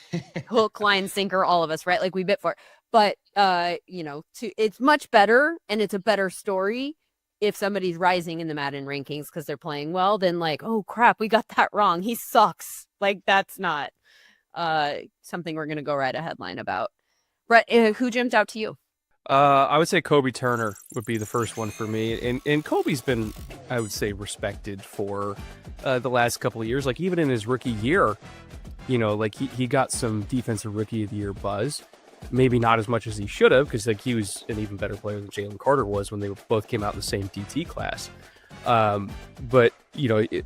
hook, line, sinker, all of us, right? Like we bid for it. But it's much better and it's a better story if somebody's rising in the Madden rankings because they're playing well than like, oh crap, we got that wrong. He sucks. Like that's not something we're gonna go write a headline about. Brett, who jumped out to you? I would say Kobe Turner would be the first one for me. And Kobe's been, I would say, respected for the last couple of years. Like even in his rookie year, like he got some defensive rookie of the year buzz. Maybe not as much as he should have because like he was an even better player than Jalen Carter was when they both came out in the same DT class. But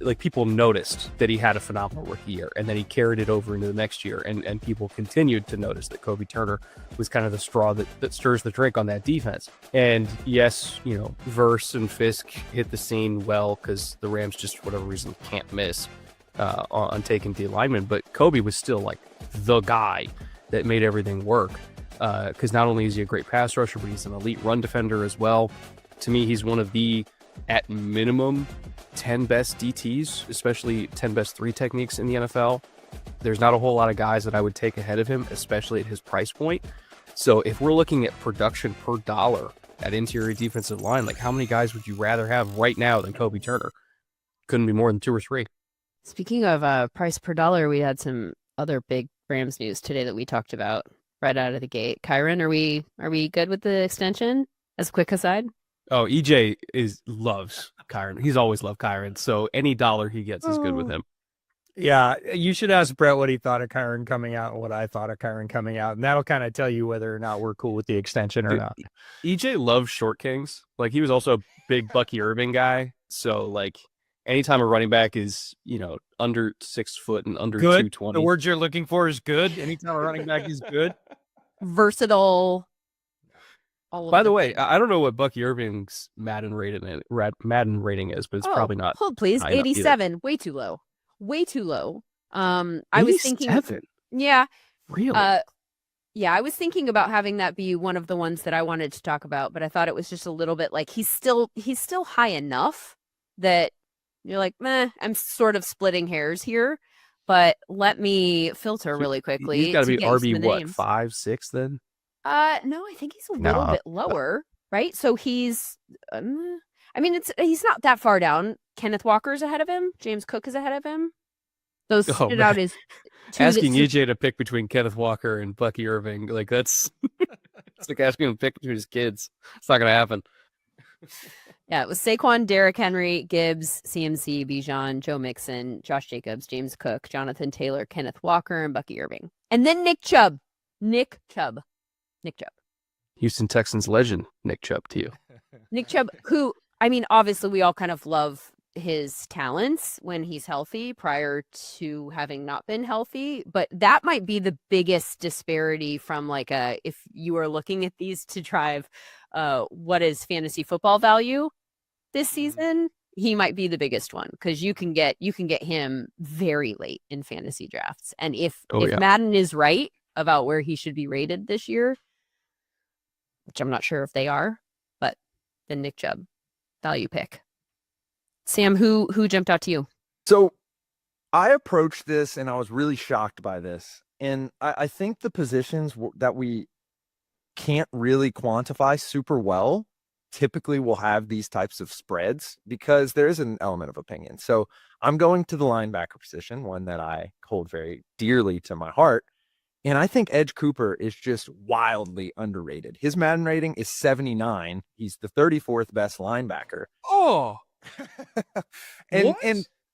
like people noticed that he had a phenomenal rookie year and then he carried it over into the next year and people continued to notice that Kobe Turner was kind of the straw that stirs the drink on that defense. And yes, Verse and Fisk hit the scene well because the Rams just for whatever reason can't miss on taking the alignment, but Kobe was still like the guy that made everything work because not only is he a great pass rusher, but he's an elite run defender as well. To me, he's one of the at minimum 10 best DTs, especially 10 best 3 techniques in the NFL. There's not a whole lot of guys that I would take ahead of him, especially at his price point. So if we're looking at production per dollar at interior defensive line, like how many guys would you rather have right now than Kobe Turner? Couldn't be more than 2 or 3. Speaking of price per dollar, we had some other big Rams news today that we talked about right out of the gate. Kyron, are we good with the extension? As a quick aside. Oh, EJ loves Kyron. He's always loved Kyron. So any dollar he gets is good with him. Yeah, you should ask Brett what he thought of Kyron coming out and what I thought of Kyron coming out. And that'll kind of tell you whether or not we're cool with the extension or not. EJ loves short kings. Like he was also a big Bucky Irving guy. So like anytime a running back is, under 6 foot and under Good. 220. The word you're looking for is good. Anytime a running back is good. Versatile. By the way, I don't know what Bucky Irving's Madden rating is, but it's probably not. Hold please. 87. Way too low. Way too low. I was thinking. Yeah. Really? Yeah, I was thinking about having that be one of the ones that I wanted to talk about, but I thought it was just a little bit like he's still high enough that you're like, meh, I'm sort of splitting hairs here. But let me filter really quickly. He's got to be RB what, 5, 6 then? No, I think he's a little bit lower, right? So he's, he's not that far down. Kenneth Walker's ahead of him. James Cook is ahead of him. Those stood out as asking EJ to pick between Kenneth Walker and Bucky Irving, like that's it's like asking him to pick between his kids. It's not gonna happen. Yeah, it was Saquon, Derrick Henry, Gibbs, CMC, Bijan, Joe Mixon, Josh Jacobs, James Cook, Jonathan Taylor, Kenneth Walker, and Bucky Irving. And then Nick Chubb. Houston Texans legend, Nick Chubb to you. Nick Chubb, who, obviously we all kind of love his talents when he's healthy prior to having not been healthy. But that might be the biggest disparity from if you are looking at these to drive what is fantasy football value this season, he might be the biggest one because you can get him very late in fantasy drafts. And if Madden is right about where he should be rated this year, which I'm not sure if they are, but the Nick Chubb value pick. Sam, who jumped out to you? So I approached this and I was really shocked by this. And I think the positions that we can't really quantify super well typically will have these types of spreads because there is an element of opinion. So I'm going to the linebacker position, one that I hold very dearly to my heart. And I think Edge Cooper is just wildly underrated. His Madden rating is 79. He's the 34th best linebacker. Oh,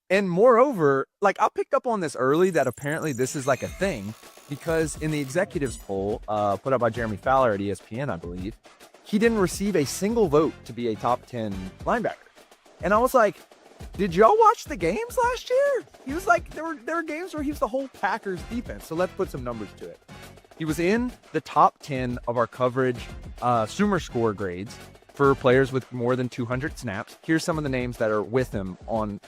and moreover, I picked up on this early that apparently this is like a thing because in the executives poll put out by Jeremy Fowler at ESPN, I believe, he didn't receive a single vote to be a top 10 linebacker. And I was like, Did y'all watch the games last year? He was like, there were games where he was the whole Packers defense. So let's put some numbers to it. He was in the top 10 of our coverage SumerScore grades for players with more than 200 snaps. Here's some of the names that are with him on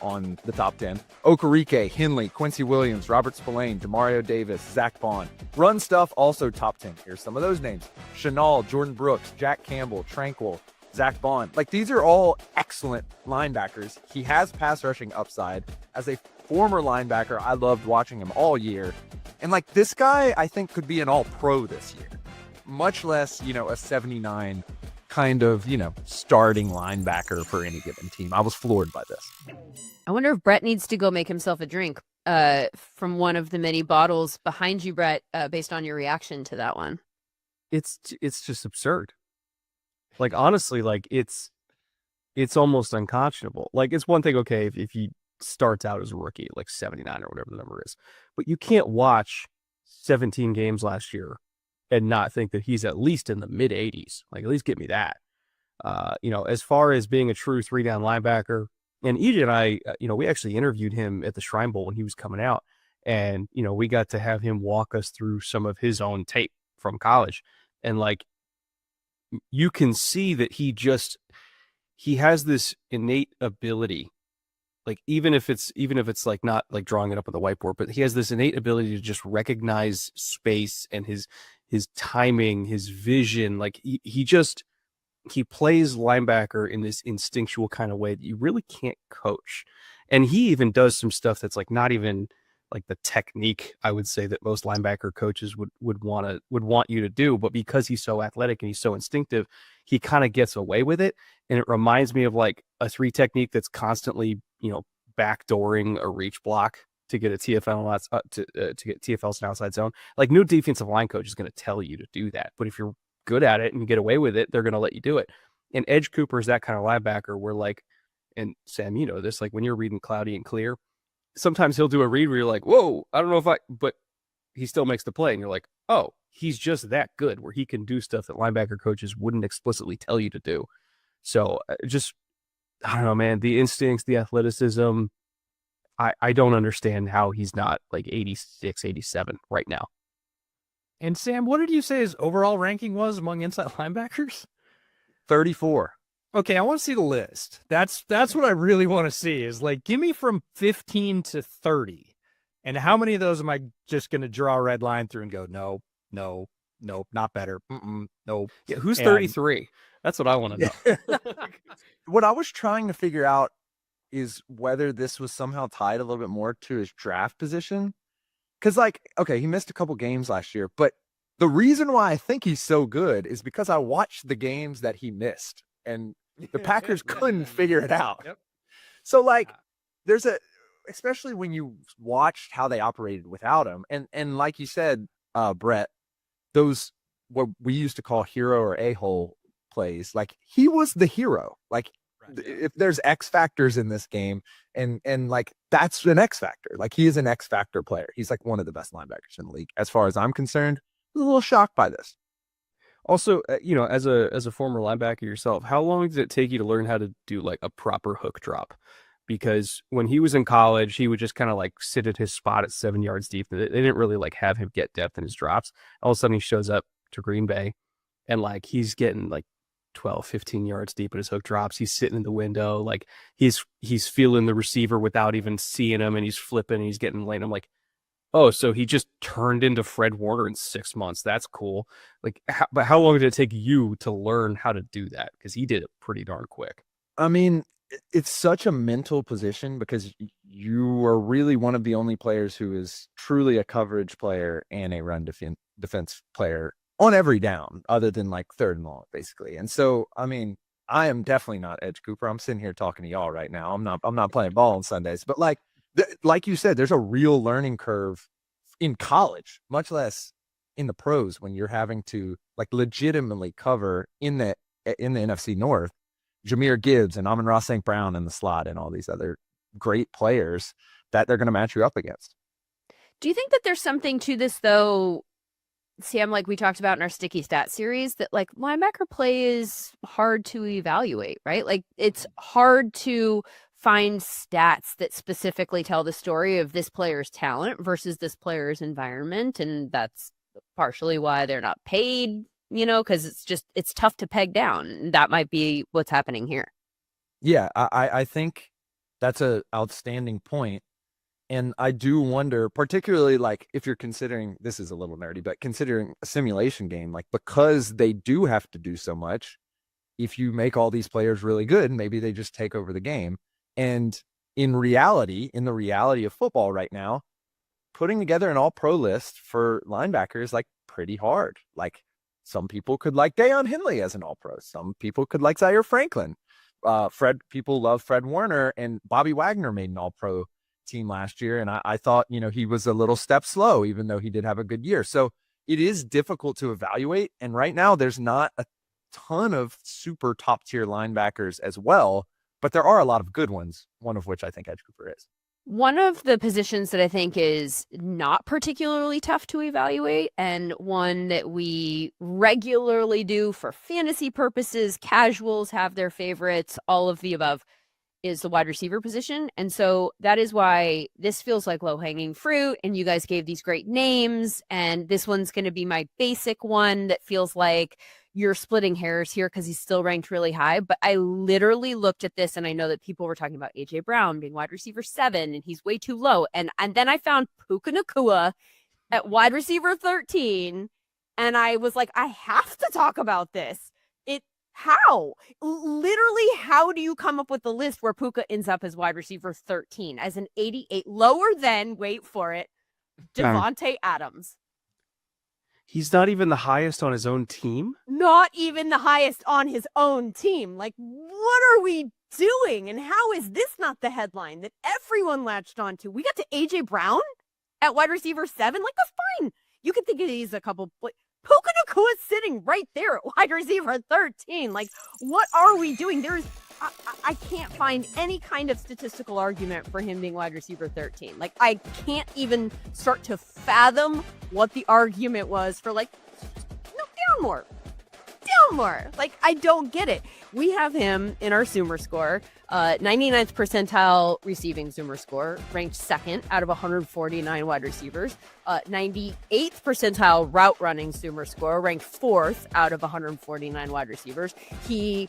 the top 10. Okereke, Henley, Quincy Williams, Robert Spillane, Demario Davis, Zach Bond. Run stuff, also top 10. Here's some of those names. Chenal, Jordan Brooks, Jack Campbell, Tranquil, Zach Bond. Like, these are all excellent linebackers. He has pass rushing upside. As a former linebacker, I loved watching him all year. And, like, this guy, I think, could be an all-pro this year. Much less, a 79 kind of, starting linebacker for any given team. I was floored by this. I wonder if Brett needs to go make himself a drink from one of the many bottles behind you, Brett, based on your reaction to that one. It's just absurd. Like, honestly, like, it's almost unconscionable. Like, it's one thing, okay, if he starts out as a rookie, like 79 or whatever the number is, but you can't watch 17 games last year and not think that he's at least in the mid 80s. Like, at least get me that. As far as being a true 3-down linebacker, and EJ and I, we actually interviewed him at the Shrine Bowl when he was coming out, and, we got to have him walk us through some of his own tape from college. And, like, you can see that he has this innate ability, like, even if it's like not like drawing it up on the whiteboard, but he has this innate ability to just recognize space and his timing, his vision. Like, he plays linebacker in this instinctual kind of way that you really can't coach. And he even does some stuff that's like not even like the technique, I would say, that most linebacker coaches would want you to do. But because he's so athletic and he's so instinctive, he kind of gets away with it. And it reminds me of like a 3 technique that's constantly, backdooring a reach block to get a TFL to get TFLs an outside zone. Like, no defensive line coach is going to tell you to do that. But if you're good at it and you get away with it, they're going to let you do it. And Edge Cooper is that kind of linebacker where, like, and Sam, this, like, when you're reading Cloudy and Clear, sometimes he'll do a read where you're like, whoa, I don't know but he still makes the play. And you're like, oh, he's just that good where he can do stuff that linebacker coaches wouldn't explicitly tell you to do. So I don't know, man, the instincts, the athleticism, I don't understand how he's not like 86, 87 right now. And Sam, what did you say his overall ranking was among inside linebackers? 34. Okay, I want to see the list. That's what I really want to see is, like, give me from 15 to 30. And how many of those am I just going to draw a red line through and go, no, not better. No. Yeah, who's 33? That's what I want to know. What I was trying to figure out is whether this was somehow tied a little bit more to his draft position. Because, like, okay, he missed a couple games last year, but the reason why I think he's so good is because I watched the games that he missed, and the Packers couldn't figure it out. Yep. So, like, especially when you watched how they operated without him, and like you said, Brett, those what we used to call hero or a-hole plays, like, he was the hero. Like, if there's X factors in this game, and like, that's an X factor. Like, he is an X factor player. He's like one of the best linebackers in the league, as far as I'm concerned. I was a little shocked by this. Also, as a former linebacker yourself, how long did it take you to learn how to do like a proper hook drop? Because when he was in college, he would just kind of like sit at his spot at 7 yards deep. They didn't really like have him get depth in his drops. All of a sudden he shows up to Green Bay and like he's getting like 12, 15 yards deep at his hook drops. He's sitting in the window. Like he's feeling the receiver without even seeing him, and he's flipping and he's getting lane. I'm like, oh, so he just turned into Fred Warner in 6 months. That's cool. Like, but how long did it take you to learn how to do that? Because he did it pretty darn quick. I mean, it's such a mental position because you are really one of the only players who is truly a coverage player and a run defense player on every down, other than like third and long, basically. And so, I mean, I am definitely not Edge Cooper. I'm sitting here talking to y'all right now. I'm not playing ball on Sundays, but like you said, there's a real learning curve in college, much less in the pros, when you're having to like legitimately cover in the NFC North, Jahmyr Gibbs and Amon-Ra St. Brown in the slot and all these other great players that they're going to match you up against. Do you think that there's something to this, though, Sam, like we talked about in our Sticky Stat series, that like linebacker play is hard to evaluate, right? Like, it's hard to find stats that specifically tell the story of this player's talent versus this player's environment. And that's partially why they're not paid, because it's tough to peg down. That might be what's happening here. Yeah, I think that's an outstanding point. And I do wonder, particularly like if you're considering, this is a little nerdy, but considering a simulation game, like because they do have to do so much, if you make all these players really good, maybe they just take over the game. And in the reality of football right now, putting together an all-pro list for linebackers is like pretty hard. Like some people could like Deion Henley as an all-pro. Some people could like Zaire Franklin. People love Fred Warner, and Bobby Wagner made an all-pro team last year. And I thought, he was a little step slow, even though he did have a good year. So it is difficult to evaluate. And right now there's not a ton of super top tier linebackers as well, but there are a lot of good ones, one of which I think edge grouper is. One of the positions that I think is not particularly tough to evaluate, and one that we regularly do for fantasy purposes, casuals have their favorites, all of the above, is the wide receiver position. And so that is why this feels like low-hanging fruit, and you guys gave these great names, and this one's going to be my basic one that feels like you're splitting hairs here because he's still ranked really high. But I literally looked at this, and I know that people were talking about A.J. Brown being wide receiver 7, and he's way too low. And then I found Puka Nacua at wide receiver 13, and I was like, I have to talk about this. How? Literally, how do you come up with the list where Puka ends up as wide receiver 13 as an 88, lower than, wait for it, Devontae Adams? He's not even the highest on his own team? Not even the highest on his own team. Like, what are we doing? And how is this not the headline that everyone latched onto? We got to A.J. Brown at wide receiver 7? Like, that's fine. You could think he's a couple... Puka Nacua is sitting right there at wide receiver 13. Like, what are we doing? I can't find any kind of statistical argument for him being wide receiver 13. Like, I can't even start to fathom what the argument was for, like, no, down more. Like, I don't get it. We have him in our SumerScore, 99th percentile receiving SumerScore, ranked 2nd out of 149 wide receivers. 98th percentile route running SumerScore, ranked 4th out of 149 wide receivers. He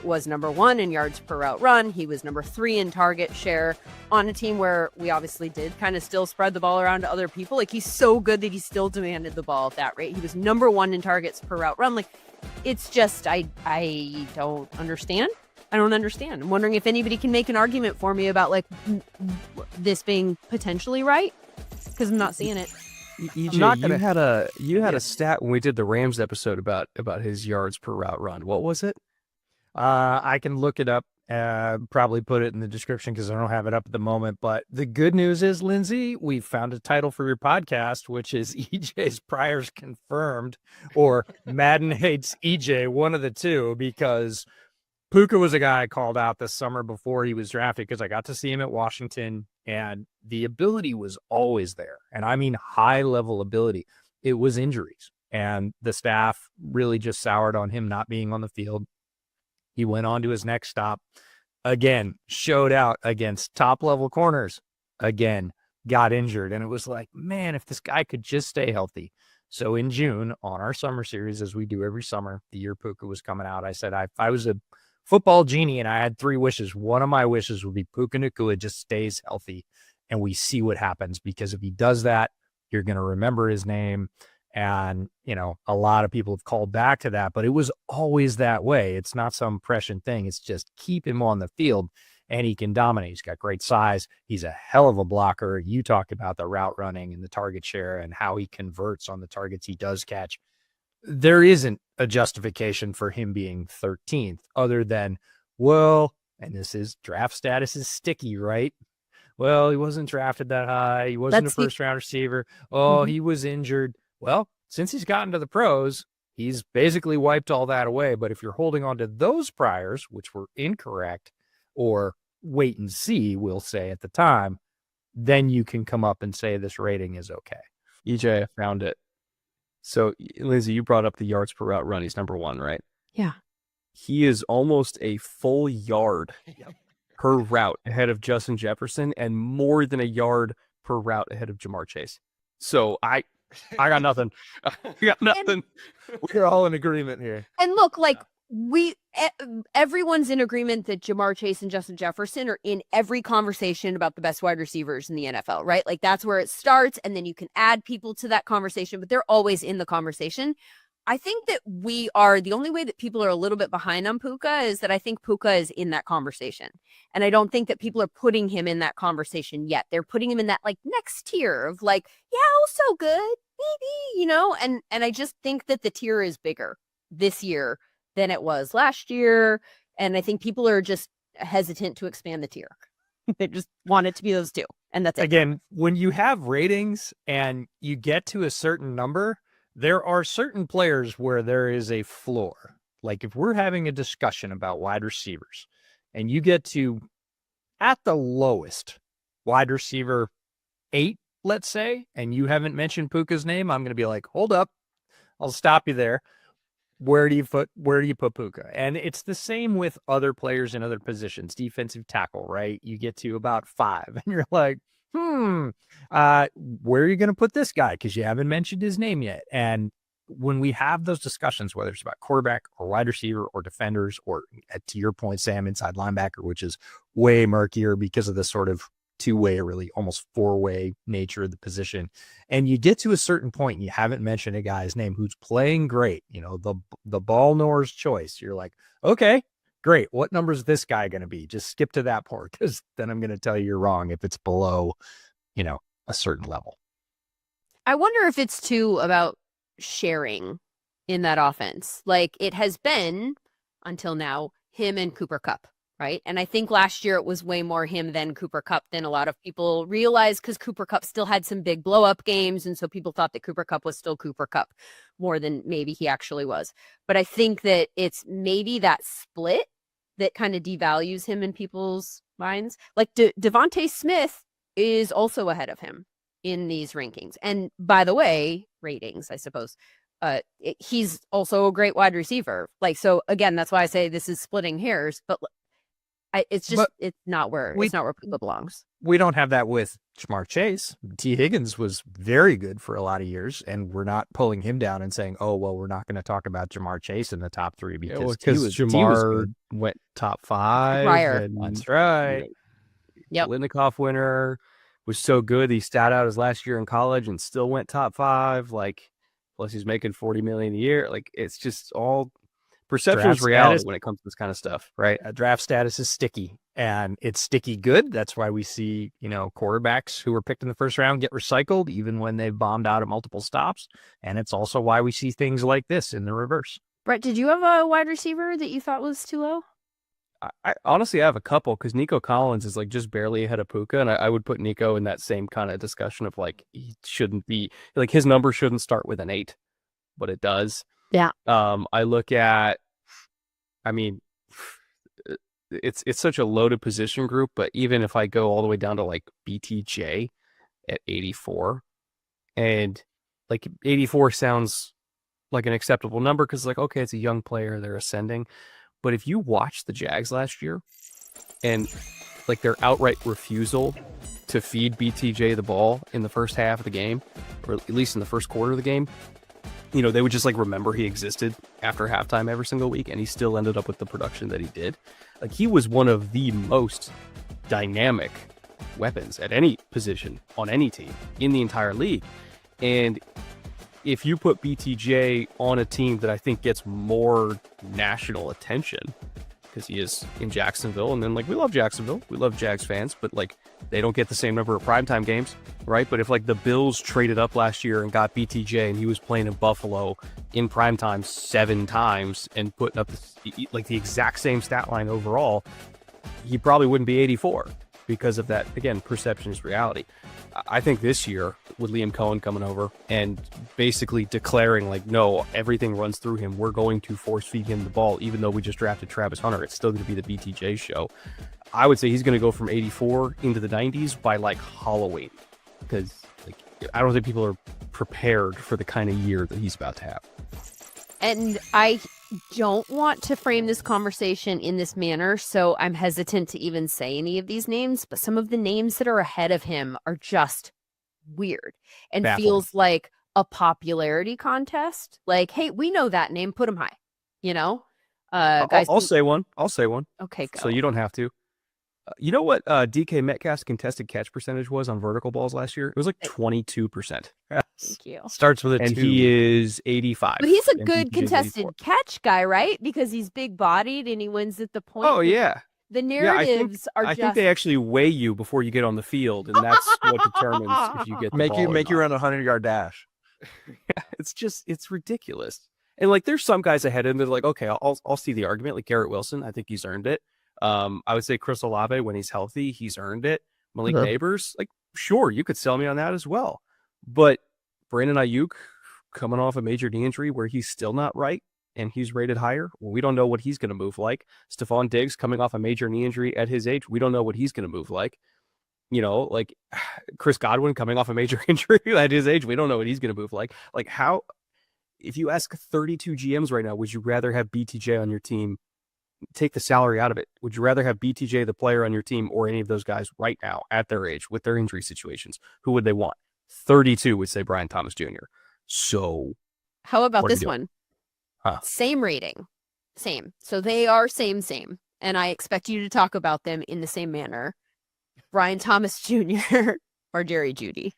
was number 1 in yards per route run. He was number 3 in target share on a team where we obviously did kind of still spread the ball around to other people. Like, he's so good that he still demanded the ball at that rate. He was number 1 in targets per route run. Like, it's just, I don't understand. I'm wondering if anybody can make an argument for me about, like, this being potentially right, because I'm not seeing it. EJ, you had a stat when we did the Rams episode about his yards per route run. What was it? I can look it up, probably put it in the description because I don't have it up at the moment. But the good news is, Lindsay, we found a title for your podcast, which is EJ's Priors Confirmed, or Madden Hates EJ, one of the two, because Puka was a guy I called out this summer before he was drafted because I got to see him at Washington, and the ability was always there. And I mean high-level ability. It was injuries, and the staff really just soured on him not being on the field. He went on to his next stop. Again, showed out against top-level corners. Again, got injured. And it was like, man, if this guy could just stay healthy. So in June, on our summer series, as we do every summer, the year Puka was coming out, I said, if I was a football genie and I had 3 wishes, one of my wishes would be Puka Nacua just stays healthy and we see what happens. Because if he does that, you're going to remember his name. And, a lot of people have called back to that, but it was always that way. It's not some prescient thing. It's just keep him on the field and he can dominate. He's got great size. He's a hell of a blocker. You talked about the route running and the target share and how he converts on the targets he does catch. There isn't a justification for him being 13th other than, well, and this is draft status is sticky, right? Well, he wasn't drafted that high. He wasn't a first round receiver. Oh, he was injured. Well, since he's gotten to the pros, he's basically wiped all that away. But if you're holding on to those priors, which were incorrect, or wait and see, we'll say at the time, then you can come up and say this rating is okay. EJ, I found it. So, Lindsay, you brought up the yards per route run. He's number 1, right? Yeah. He is almost a full yard per route ahead of Justin Jefferson and more than a yard per route ahead of Jamar Chase. So I got nothing. I got nothing. We're all in agreement here. And look, like everyone's in agreement that Jamar Chase and Justin Jefferson are in every conversation about the best wide receivers in the NFL, right? Like that's where it starts. And then you can add people to that conversation, but they're always in the conversation. I think that we are the only way that people are a little bit behind on Puka is that I think Puka is in that conversation. And I don't think that people are putting him in that conversation yet. They're putting him in that like next tier of like, yeah, also good, maybe, you know, and I just think that the tier is bigger this year than it was last year. And I think people are just hesitant to expand the tier. They just want it to be those two. And that's it. Again, when you have ratings and you get to a certain number, there are certain players where there is a floor. Like if we're having a discussion about wide receivers and you get to, at the lowest, wide receiver 8, let's say, and you haven't mentioned Puka's name, I'm going to be like, hold up, I'll stop you there. Where do you put Puka? And it's the same with other players in other positions. Defensive tackle, right? You get to about 5 and you're like, where are you going to put this guy? Because you haven't mentioned his name yet. And when we have those discussions, whether it's about quarterback or wide receiver or defenders, or to your point, Sam, inside linebacker, which is way murkier because of the sort of two-way, really almost four-way nature of the position. And you get to a certain point and you haven't mentioned a guy's name who's playing great, you know, the ball knower's choice. You're like, okay, great. What number is this guy going to be? Just skip to that part, because then I'm going to tell you you're wrong if it's below, you know, a certain level. I wonder if it's too about sharing in that offense. Like it has been until now, him and Cooper Kupp, right? And I think last year it was way more him than Cooper Kupp than a lot of people realized, because Cooper Kupp still had some big blow up games. And so people thought that Cooper Kupp was still Cooper Kupp more than maybe he actually was. But I think that it's maybe that split that kind of devalues him in people's minds. Like Devontae Smith is also ahead of him in these rankings. And by the way, ratings, I suppose, he's also a great wide receiver. Like, so again, that's why I say this is splitting hairs, but it's not where Puka belongs. We don't have that with Jamar Chase. T. Higgins was very good for a lot of years, and we're not pulling him down and saying, oh, well, we're not going to talk about Jamar Chase in the top 3 because Jamar went top 5. That's right. Yep. Linikoff winner, was so good. He sat out his last year in college and still went top 5. Like, plus he's making $40 million a year. Like, it's just all perception is reality when it comes to this kind of stuff, right? Draft status is sticky, and it's sticky good. That's why we see, you know, quarterbacks who were picked in the first round get recycled even when they've bombed out at multiple stops. And it's also why we see things like this in the reverse. Brett, did you have a wide receiver that you thought was too low? I honestly have a couple, because Nico Collins is like just barely ahead of Puka, and I would put Nico in that same kind of discussion of like, he shouldn't be, like, his number shouldn't start with an 8, but it does. Yeah. I look at, I mean, it's such a loaded position group, but even if I go all the way down to like BTJ at 84, and like 84 sounds like an acceptable number because like, okay, it's a young player, they're ascending. But if you watch the Jags last year and like their outright refusal to feed BTJ the ball in the first half of the game, or at least in the first quarter of the game, you know, they would just like remember he existed after halftime every single week, and he still ended up with the production that he did. Like, he was one of the most dynamic weapons at any position on any team in the entire league. And if you put BTJ on a team that I think gets more national attention, because he is in Jacksonville, and then like, we love Jacksonville, we love Jags fans, but like, they don't get the same number of primetime games, right? But if like the Bills traded up last year and got BTJ and he was playing in Buffalo in primetime 7 times and putting up like the exact same stat line overall, he probably wouldn't be 84 because of that. Again, perception is reality. I think this year with Liam Cohen coming over and basically declaring like, no, everything runs through him, we're going to force feed him the ball, even though we just drafted Travis Hunter, it's still going to be the BTJ show. I would say he's going to go from 84 into the 90s by like Halloween, because like, I don't think people are prepared for the kind of year that he's about to have. And don't want to frame this conversation in this manner, so I'm hesitant to even say any of these names, but some of the names that are ahead of him are just weird and Baffling. feels like a popularity contest. Like, hey, we know that name, put him high, you know? Guys, I'll say one. I'll say one. okay, go. So you don't have to. You know what DK Metcalf's contested catch percentage was on vertical balls last year? It was like 22%. Thank you. Starts with a And 2. he is 85. But he's a and good BTJ 's contested 84. catch guy, right? Because he's big bodied and he wins at the point. Oh, yeah. The Yeah, narratives are I just. think they actually weigh you before you get on the field, and that's what determines if you get the Make ball you or make you not. run a 100-yard dash. It's ridiculous. And like, there's some guys ahead of him that are like, okay, I'll see the argument. Like Garrett Wilson, I think he's earned it. I would say Chris Olave, when he's healthy, he's earned it. Malik Neighbors, like, sure, you could sell me on that as well. But Brandon Ayuk coming off a major knee injury where he's still not right and he's rated higher. Well, we don't know what he's going to move like. Stephon Diggs coming off a major knee injury at his age. We don't know what he's going to move like. You know, like Chris Godwin coming off a major injury at his age. We don't know what he's going to move like. Like, how, if you ask 32 GMs right now, would you rather have BTJ on your team? Take the salary out of it. Would you rather have BTJ, the player on your team, or any of those guys right now at their age with their injury situations? Who would they want? 32 would say Brian Thomas Jr. So How about what are this you doing? one? Huh. Same rating. Same. So they are same. And I expect you to talk about them in the same manner. Brian Thomas Jr. or Jerry Jeudy.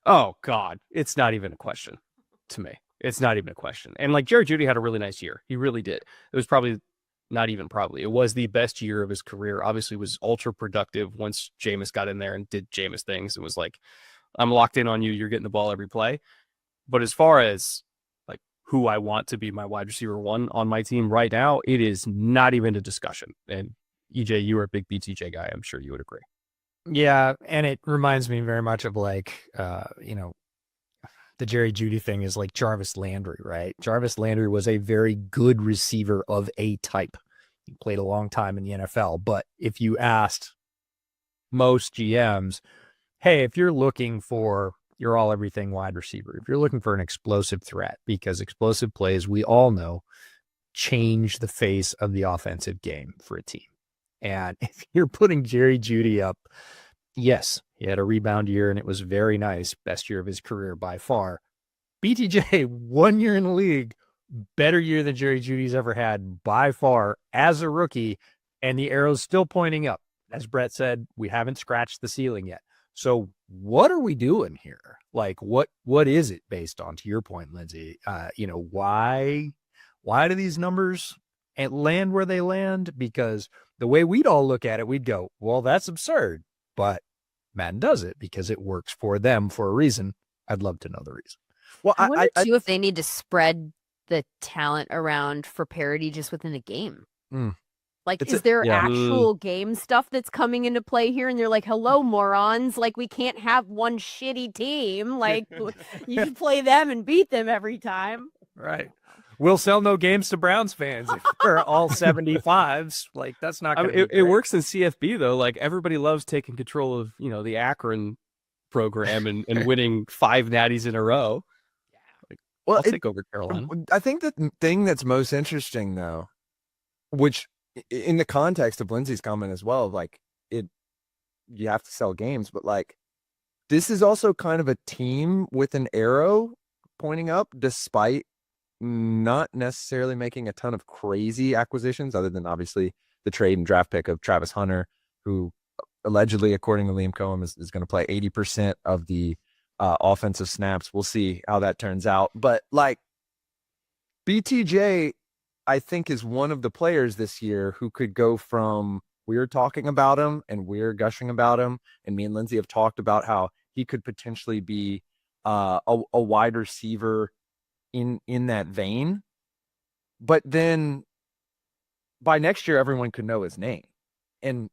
Oh, God. It's not even a question to me. It's not even a question. And like Jerry Jeudy had a really nice year. He really did. It was probably not even probably. It was the best year of his career. Obviously was ultra productive once Jameis got in there and did Jameis things. It was like, I'm locked in on you. You're getting the ball every play. But as far as like who I want to be my wide receiver one on my team right now, it is not even a discussion. And EJ, you are a big BTJ guy. I'm sure you would agree. Yeah, and it reminds me very much of like, the Jerry Jeudy thing is like Jarvis Landry, right? Jarvis Landry was a very good receiver of a type. He played a long time in the NFL, but if you asked most GMs, hey, if you're looking for your all everything wide receiver, if you're looking for an explosive threat, because explosive plays, we all know, change the face of the offensive game for a team. And if you're putting Jerry Jeudy up, yes, he had a rebound year and it was very nice. Best year of his career by far. BTJ, 1 year in the league, better year than Jerry Jeudy's ever had by far as a rookie. And the arrow's still pointing up. As Brett said, we haven't scratched the ceiling yet. So what are we doing here? Like, what is it based on, to your point, Lindsay? Why do these numbers land where they land? Because the way we'd all look at it, we'd go, well, that's absurd. But Madden does it because it works for them for a reason. I'd love to know the reason. Well, I wonder too if they need to spread the talent around for parity just within the game. Like, It's is there actual game stuff that's coming into play here? And they're like, hello, morons. Like, we can't have one shitty team. Like, you can play them and beat them every time. Right. We'll sell no games to Browns fans if they're all 75s. Like, that's not going to it works in CFB, though. Like, everybody loves taking control of, the Akron program and winning 5 natties in a row. Like, Well, I'll take over Carolina. I think the thing that's most interesting, though, which in the context of Lindsay's comment as well, like you have to sell games, but like this is also kind of a team with an arrow pointing up, despite not necessarily making a ton of crazy acquisitions, other than obviously the trade and draft pick of Travis Hunter, who allegedly, according to Liam Cohen, is going to play 80% of the offensive snaps. We'll see how that turns out. But like BTJ, I think, is one of the players this year who could go from we're talking about him and we're gushing about him, and me and Lindsay have talked about how he could potentially be a wide receiver in that vein. But then by next year, everyone could know his name.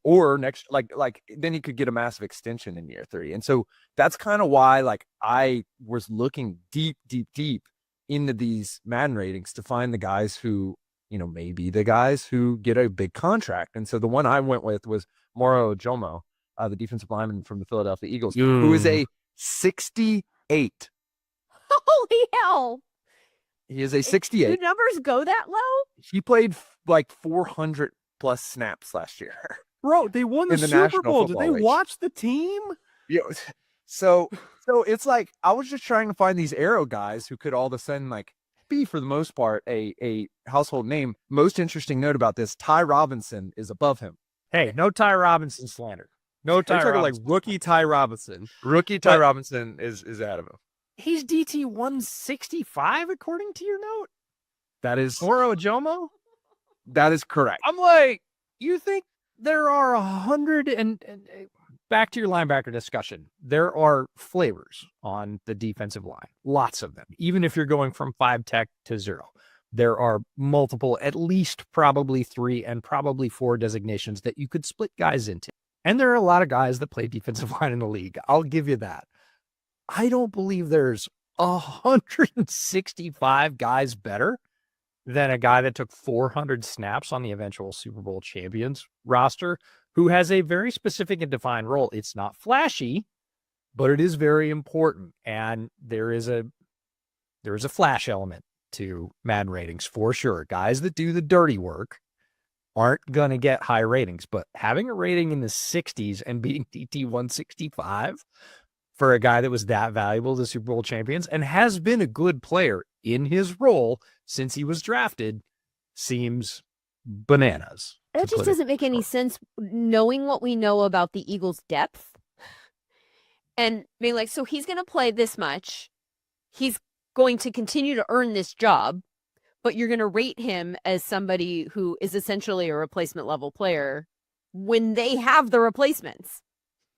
Or next, like then he could get a massive extension in year 3. And so that's kind of why, like, I was looking deep into these Madden ratings to find the guys who, may be the guys who get a big contract. And so the one I went with was Moro Ojomo, the defensive lineman from the Philadelphia Eagles, who is a 68. Holy hell. He is a Do 68. numbers go that low? He played like 400 plus snaps last year. Bro, they won the In the Super National Bowl. Did Football they League. watch the team? Yeah. So it's like I was just trying to find these arrow guys who could all of a sudden like be, for the most part, a household name. Most interesting note about this: Ty Robinson is above him. Hey, no Ty Robinson slander. No Ty They're talking Robinson. like rookie Ty Robinson. Rookie Ty Robinson is out of him. He's DT 165 according to your note. That is Moro Ajomo? correct. I'm like, you think there are 100 and back to your linebacker discussion. There are flavors on the defensive line, lots of them. Even if you're going from 5 tech to 0, there are multiple, at least probably 3 and probably 4 designations that you could split guys into. And there are a lot of guys that play defensive line in the league. I'll give you that. I don't believe there's 165 guys better than a guy that took 400 snaps on the eventual Super Bowl champions roster, who has a very specific and defined role. It's not flashy, but it is very important. And there is a flash element to Madden ratings for sure. Guys that do the dirty work aren't going to get high ratings, but having a rating in the 60s and beating DT 165 for a guy that was that valuable to Super Bowl champions and has been a good player in his role since he was drafted seems bananas. That just doesn't make any sense, knowing what we know about the Eagles' depth and being like, so he's going to play this much. He's going to continue to earn this job, but you're going to rate him as somebody who is essentially a replacement level player when they have the replacements.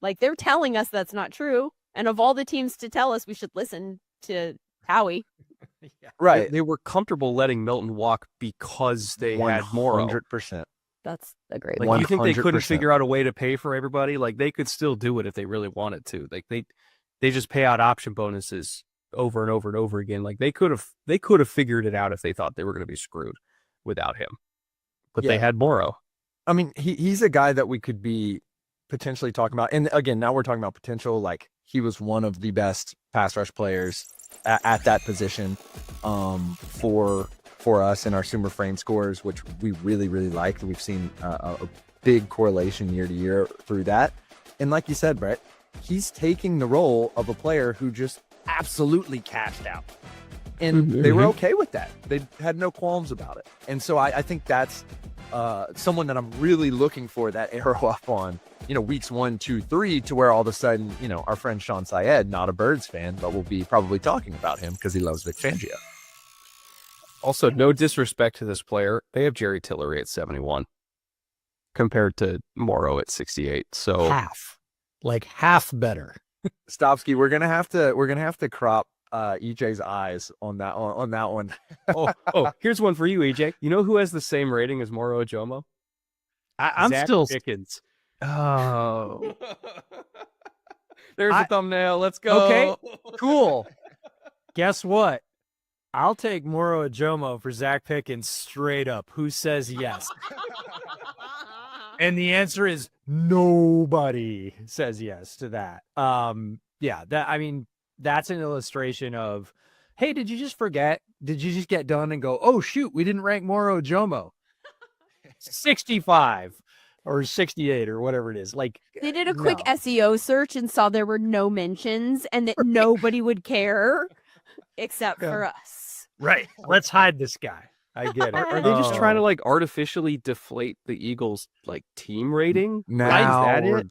Like, they're telling us that's not true. And of all the teams to tell us, we should listen to Howie. Right. They were comfortable letting Milton walk because they had Morrow. 100%. That's a great Like, one. you think they couldn't 100%. figure out a way to pay for everybody? Like, they could still do it if they really wanted to. Like, they just pay out option bonuses over and over and over again. Like, they could have figured it out if they thought they were going to be screwed without him. But they Yeah. had Morrow. I mean, he's a guy that we could be potentially talking about. And again, now we're talking about potential. Like, he was one of the best pass rush players at that position for us in our Sumer frame scores, which we really, really liked. We've seen a big correlation year to year through that. And like you said, Brett, he's taking the role of a player who just absolutely cashed out. And they were okay with that. They had no qualms about it. And so I think that's someone that I'm really looking for that arrow up on, weeks 1, 2, 3, to where all of a sudden, our friend Shawn Syed, not a Birds fan, but we'll be probably talking about him because he loves Vic Fangio. Also, no disrespect to this player, they have Jerry Tillery at 71 compared to Morrow at 68. So half better. Stopsky, we're gonna have to crop EJ's eyes on that one. oh, here's one for you, EJ. You know who has the same rating as Morrow Ajomo? I'm Zach still Pickens. Oh. There's the thumbnail. Let's go. Okay, cool. Guess what? I'll take Moro Ajomo for Zach Pickens straight up. Who says yes? And the answer is nobody says yes to that. That's an illustration of, hey, did you just forget? Did you just get done and go, oh shoot, we didn't rank Moro Ajomo 65 or 68 or whatever it is. Like, They did a quick no. SEO search and saw there were no mentions and that nobody would care except for us. Right. Let's hide this guy. I get it. Are they just trying to like artificially deflate the Eagles like team rating? Now Is that we're- it?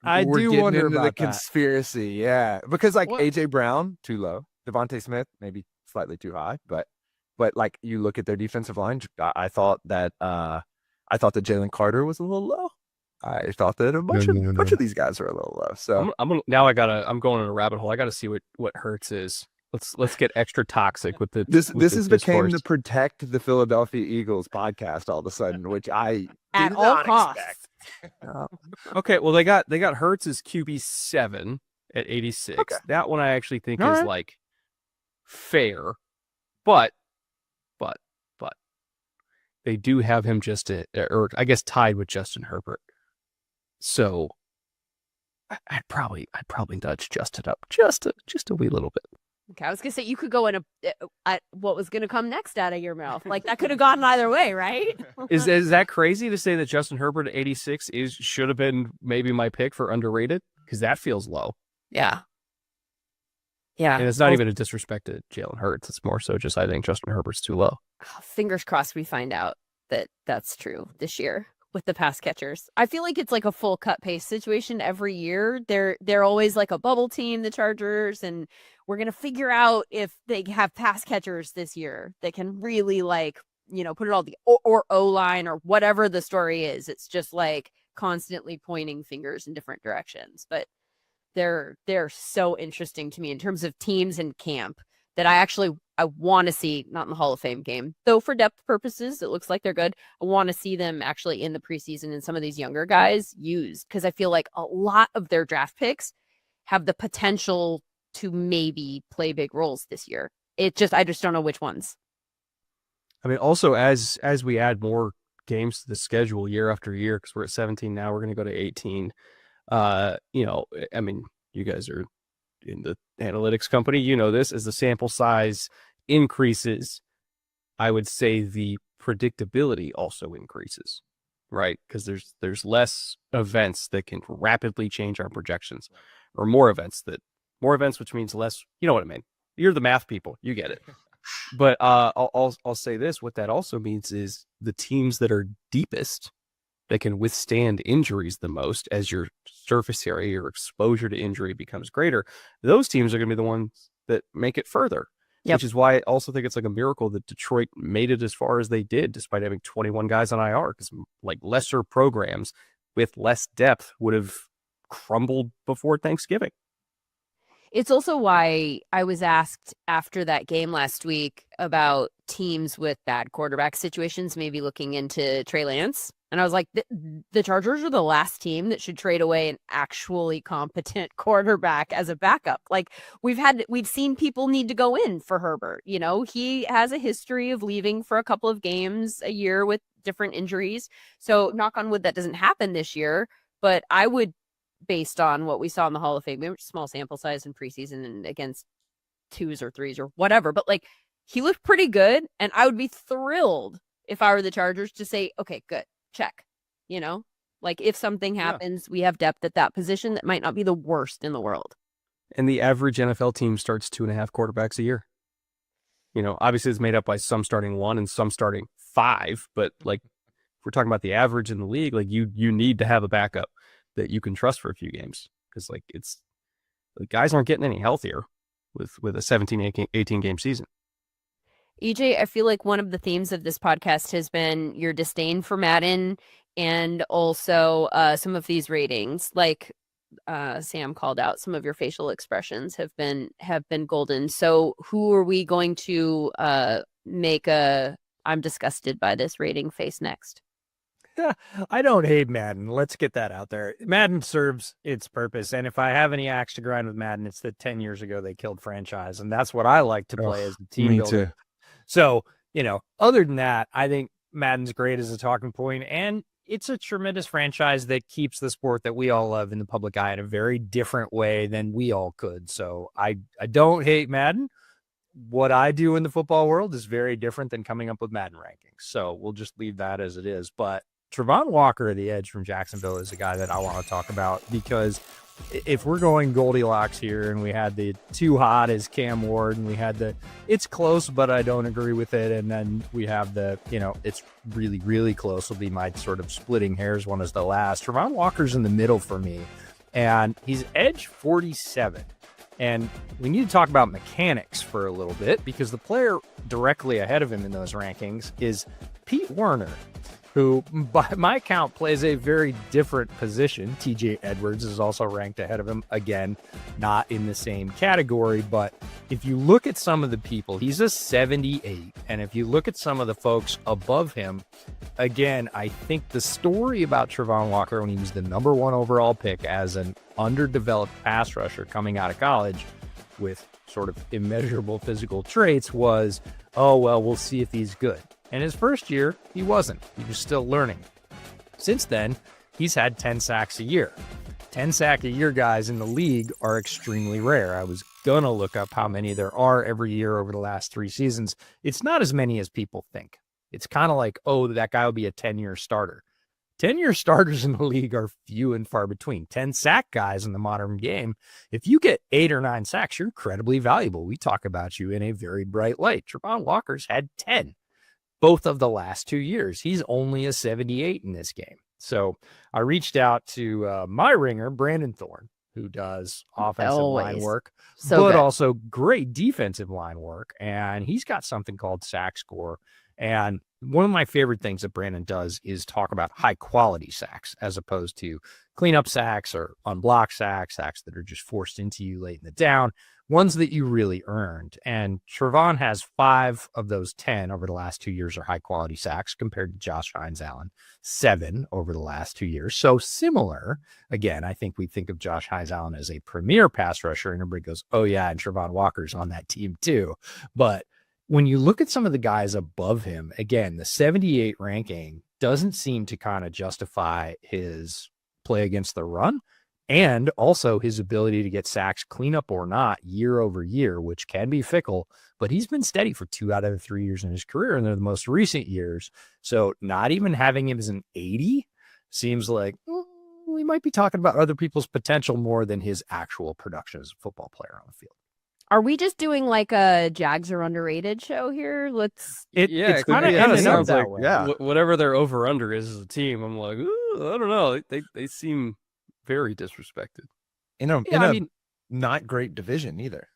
I we're do getting wonder into about the that. conspiracy, yeah, because like What? AJ Brown too low, Devontae Smith maybe slightly too high, but like you look at their defensive line, I thought that Jalen Carter was a little low. I thought that a bunch of these guys are a little low. So I'm going in a rabbit hole. I got to see what Hurts is. Let's get extra toxic with the this has became the discourse. Protect the Philadelphia Eagles podcast all of a sudden, which I At did all not costs. expect. Okay, well they got Hurts as QB7 at 86. Okay. That one I actually think All is right. like fair, but they do have him just or I guess tied with Justin Herbert. So I'd probably nudge Justin up just a wee little bit. Okay, I was gonna say you could go in what was gonna come next out of your mouth. Like that could have gone either way, right? Is that crazy to say that Justin Herbert at 86 should have been maybe my pick for underrated? Because that feels low. Yeah. Yeah. And it's not even a disrespect to Jalen Hurts. It's more so just I think Justin Herbert's too low. Fingers crossed we find out that that's true this year with the pass catchers. I feel like it's like a full cut paste situation every year. They're always like a bubble team, the Chargers, and we're gonna figure out if they have pass catchers this year that can really like, put it all the or O-line or whatever the story is. It's just like constantly pointing fingers in different directions. But they're so interesting to me in terms of teams and camp that I want to see, not in the Hall of Fame game, though for depth purposes, it looks like they're good. I want to see them actually in the preseason and some of these younger guys used because I feel like a lot of their draft picks have the potential to maybe play big roles this year. I just don't know which ones. I mean, also as we add more games to the schedule year after year, because we're at 17 now, we're going to go to 18. I mean, you guys are in the analytics company, this, as the sample size increases, I would say the predictability also increases, right? Because there's less events that can rapidly change our projections, or more events, which means less, you know what I mean? You're the math people, you get it. But I'll say this, what that also means is the teams that are deepest, that can withstand injuries the most as your surface area, your exposure to injury becomes greater, those teams are going to be the ones that make it further. Yep. Which is why I also think it's like a miracle that Detroit made it as far as they did, despite having 21 guys on IR, because like lesser programs with less depth would have crumbled before Thanksgiving. It's also why I was asked after that game last week about teams with bad quarterback situations, maybe looking into Trey Lance. And I was like, the Chargers are the last team that should trade away an actually competent quarterback as a backup. Like we've seen people need to go in for Herbert. He has a history of leaving for a couple of games a year with different injuries. So knock on wood, that doesn't happen this year. But I would, based on what we saw in the Hall of Fame, small sample size in preseason and against 2s or 3s or whatever, but like he looked pretty good. And I would be thrilled if I were the Chargers to say, okay, good. Check, like if something happens, we have depth at that position that might not be the worst in the world. And the average NFL team starts 2.5 quarterbacks a year. Obviously it's made up by some starting 1 and some starting 5, but like if we're talking about the average in the league, like you need to have a backup that you can trust for a few games, because like the guys aren't getting any healthier with a 17, 18 game season. EJ, I feel like one of the themes of this podcast has been your disdain for Madden and also some of these ratings. Like Sam called out, some of your facial expressions have been golden. So who are we going to make a I'm disgusted by this rating face next? I don't hate Madden. Let's get that out there. Madden serves its purpose. And if I have any axe to grind with Madden, it's that 10 years ago they killed franchise. And that's what I like to play as a team builder. Too. So, other than that, I think Madden's great as a talking point, and it's a tremendous franchise that keeps the sport that we all love in the public eye in a very different way than we all could. So I don't hate Madden. What I do in the football world is very different than coming up with Madden rankings. So we'll just leave that as it is. But Travon Walker, the edge from Jacksonville, is a guy that I want to talk about, because if we're going Goldilocks here, and we had the too hot as Cam Ward, and we had it's close, but I don't agree with it. And then we have it's really, really close will be my sort of splitting hairs one as the last. Travon Walker's in the middle for me, and he's edge 47. And we need to talk about mechanics for a little bit, because the player directly ahead of him in those rankings is Pete Werner, who, by my count, plays a very different position. TJ Edwards is also ranked ahead of him. Again, not in the same category, but if you look at some of the people, he's a 78. And if you look at some of the folks above him, again, I think the story about Travon Walker when he was the number 1 overall pick as an underdeveloped pass rusher coming out of college with sort of immeasurable physical traits was, oh, well, we'll see if he's good. And his first year, he wasn't. He was still learning. Since then, he's had 10 sacks a year. 10 sack a year guys in the league are extremely rare. I was going to look up how many there are every year over the last 3 seasons. It's not as many as people think. It's kind of like, oh, that guy will be a 10-year starter. 10-year starters in the league are few and far between. 10 sack guys in the modern game, if you get 8 or 9 sacks, you're incredibly valuable. We talk about you in a very bright light. Travon Walker's had 10 both of the last 2 years. He's only a 78 in this game. So I reached out to my ringer, Brandon Thorne, who does offensive line work, but also great defensive line work. And he's got something called Sack Score. And one of my favorite things that Brandon does is talk about high quality sacks as opposed to cleanup sacks or unblocked sacks that are just forced into you late in the down, ones that you really earned. And Travon has 5 of those 10 over the last 2 years are high quality sacks compared to Josh Hines-Allen, 7 over the last 2 years. So similar. Again, I think we think of Josh Hines-Allen as a premier pass rusher, and everybody goes, oh yeah, and Travon Walker's on that team too. But when you look at some of the guys above him, again, the 78 ranking doesn't seem to kind of justify his play against the run and also his ability to get sacks, cleanup or not, year over year, which can be fickle, but he's been steady for 2 out of the 3 years in his career, and they're the most recent years. So not even having him as an 80 seems like we might be talking about other people's potential more than his actual production as a football player on the field. Are we just doing like a Jags are underrated show here? It's kind of sounds like whatever their over under is as a team. I'm like, I don't know. They seem very disrespected in a not great division either.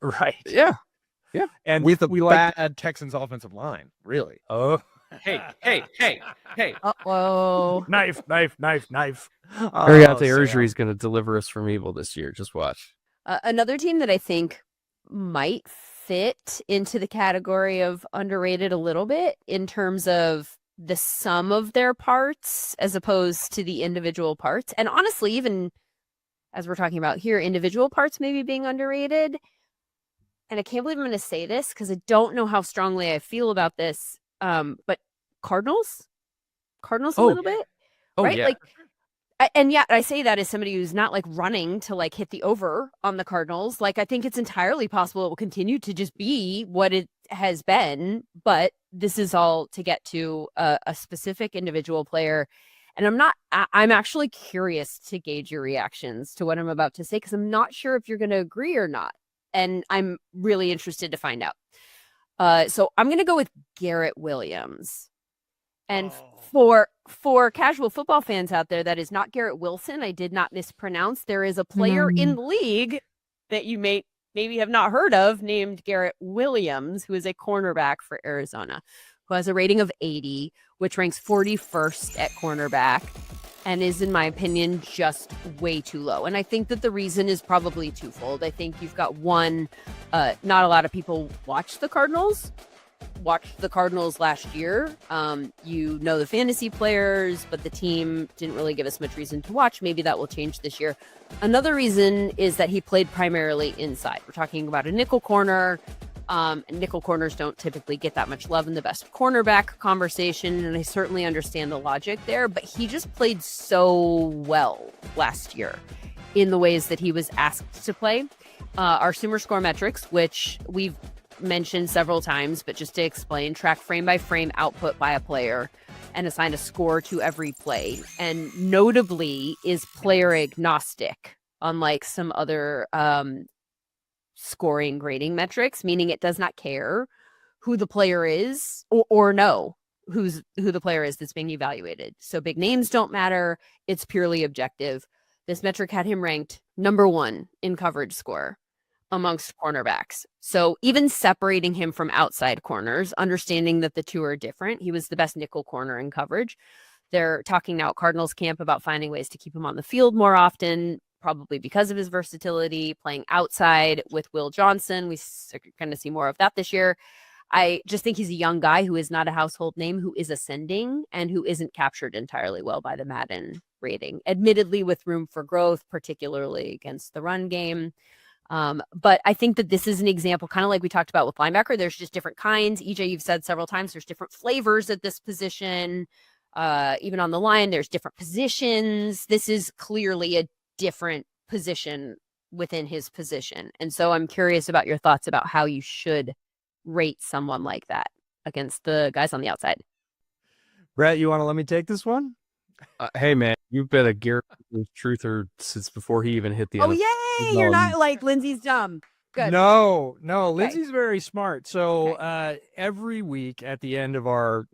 Right. Yeah. And with a bad Texans offensive line, really. Oh. Hey. Uh-oh. Knife. Ariate Urgery is going to deliver us from evil this year. Just watch. Another team that I think might fit into the category of underrated a little bit in terms of the sum of their parts as opposed to the individual parts. And honestly, even as we're talking about here, individual parts maybe being underrated. And I can't believe I'm going to say this because I don't know how strongly I feel about this. But Cardinals a little bit, right? Yeah. And yet I say that as somebody who's not like running to like hit the over on the Cardinals. Like, I think it's entirely possible it will continue to just be what it has been. But this is all to get to a specific individual player. And I'm actually curious to gauge your reactions to what I'm about to say, because I'm not sure if you're going to agree or not. And I'm really interested to find out. So I'm going to go with Garrett Williams. And for casual football fans out there, that is not Garrett Wilson. I did not mispronounce. There is a player in the league that you maybe have not heard of named Garrett Williams, who is a cornerback for Arizona, who has a rating of 80, which ranks 41st at cornerback and is, in my opinion, just way too low. And I think that the reason is probably twofold. I think you've got one, not a lot of people watched the Cardinals last year. You know the fantasy players, but the team didn't really give us much reason to watch. Maybe that will change this year. Another reason is that he played primarily inside. We're talking about a nickel corner. Nickel corners don't typically get that much love in the best cornerback conversation, and I certainly understand the logic there, but he just played so well last year in the ways that he was asked to play. Our SumerScore metrics, which we've mentioned several times, but just to explain, track frame by frame output by a player and assign a score to every play, and notably is player agnostic, unlike some other scoring grading metrics, meaning it does not care who the player is or know who the player is that's being evaluated. So big names don't matter. It's purely objective. This metric had him ranked number 1 in coverage score amongst cornerbacks. So even separating him from outside corners, understanding that the two are different, he was the best nickel corner in coverage. They're talking now at Cardinals camp about finding ways to keep him on the field more often, probably because of his versatility, playing outside with Will Johnson. We're going to see more of that this year. I just think he's a young guy who is not a household name, who is ascending and who isn't captured entirely well by the Madden rating, admittedly with room for growth, particularly against the run game. But I think that this is an example, kind of like we talked about with linebacker. There's just different kinds. EJ, you've said several times, there's different flavors at this position. Even on the line, there's different positions. This is clearly different position within his position. And so I'm curious about your thoughts about how you should rate someone like that against the guys on the outside. Brett, you want to let me take this one? Hey, man, you've been a Garrett truther since before he even hit the Oh, NFL. yay! You're not like Lindsay's dumb. Good. No, Lindsay's very smart. So every week at the end of our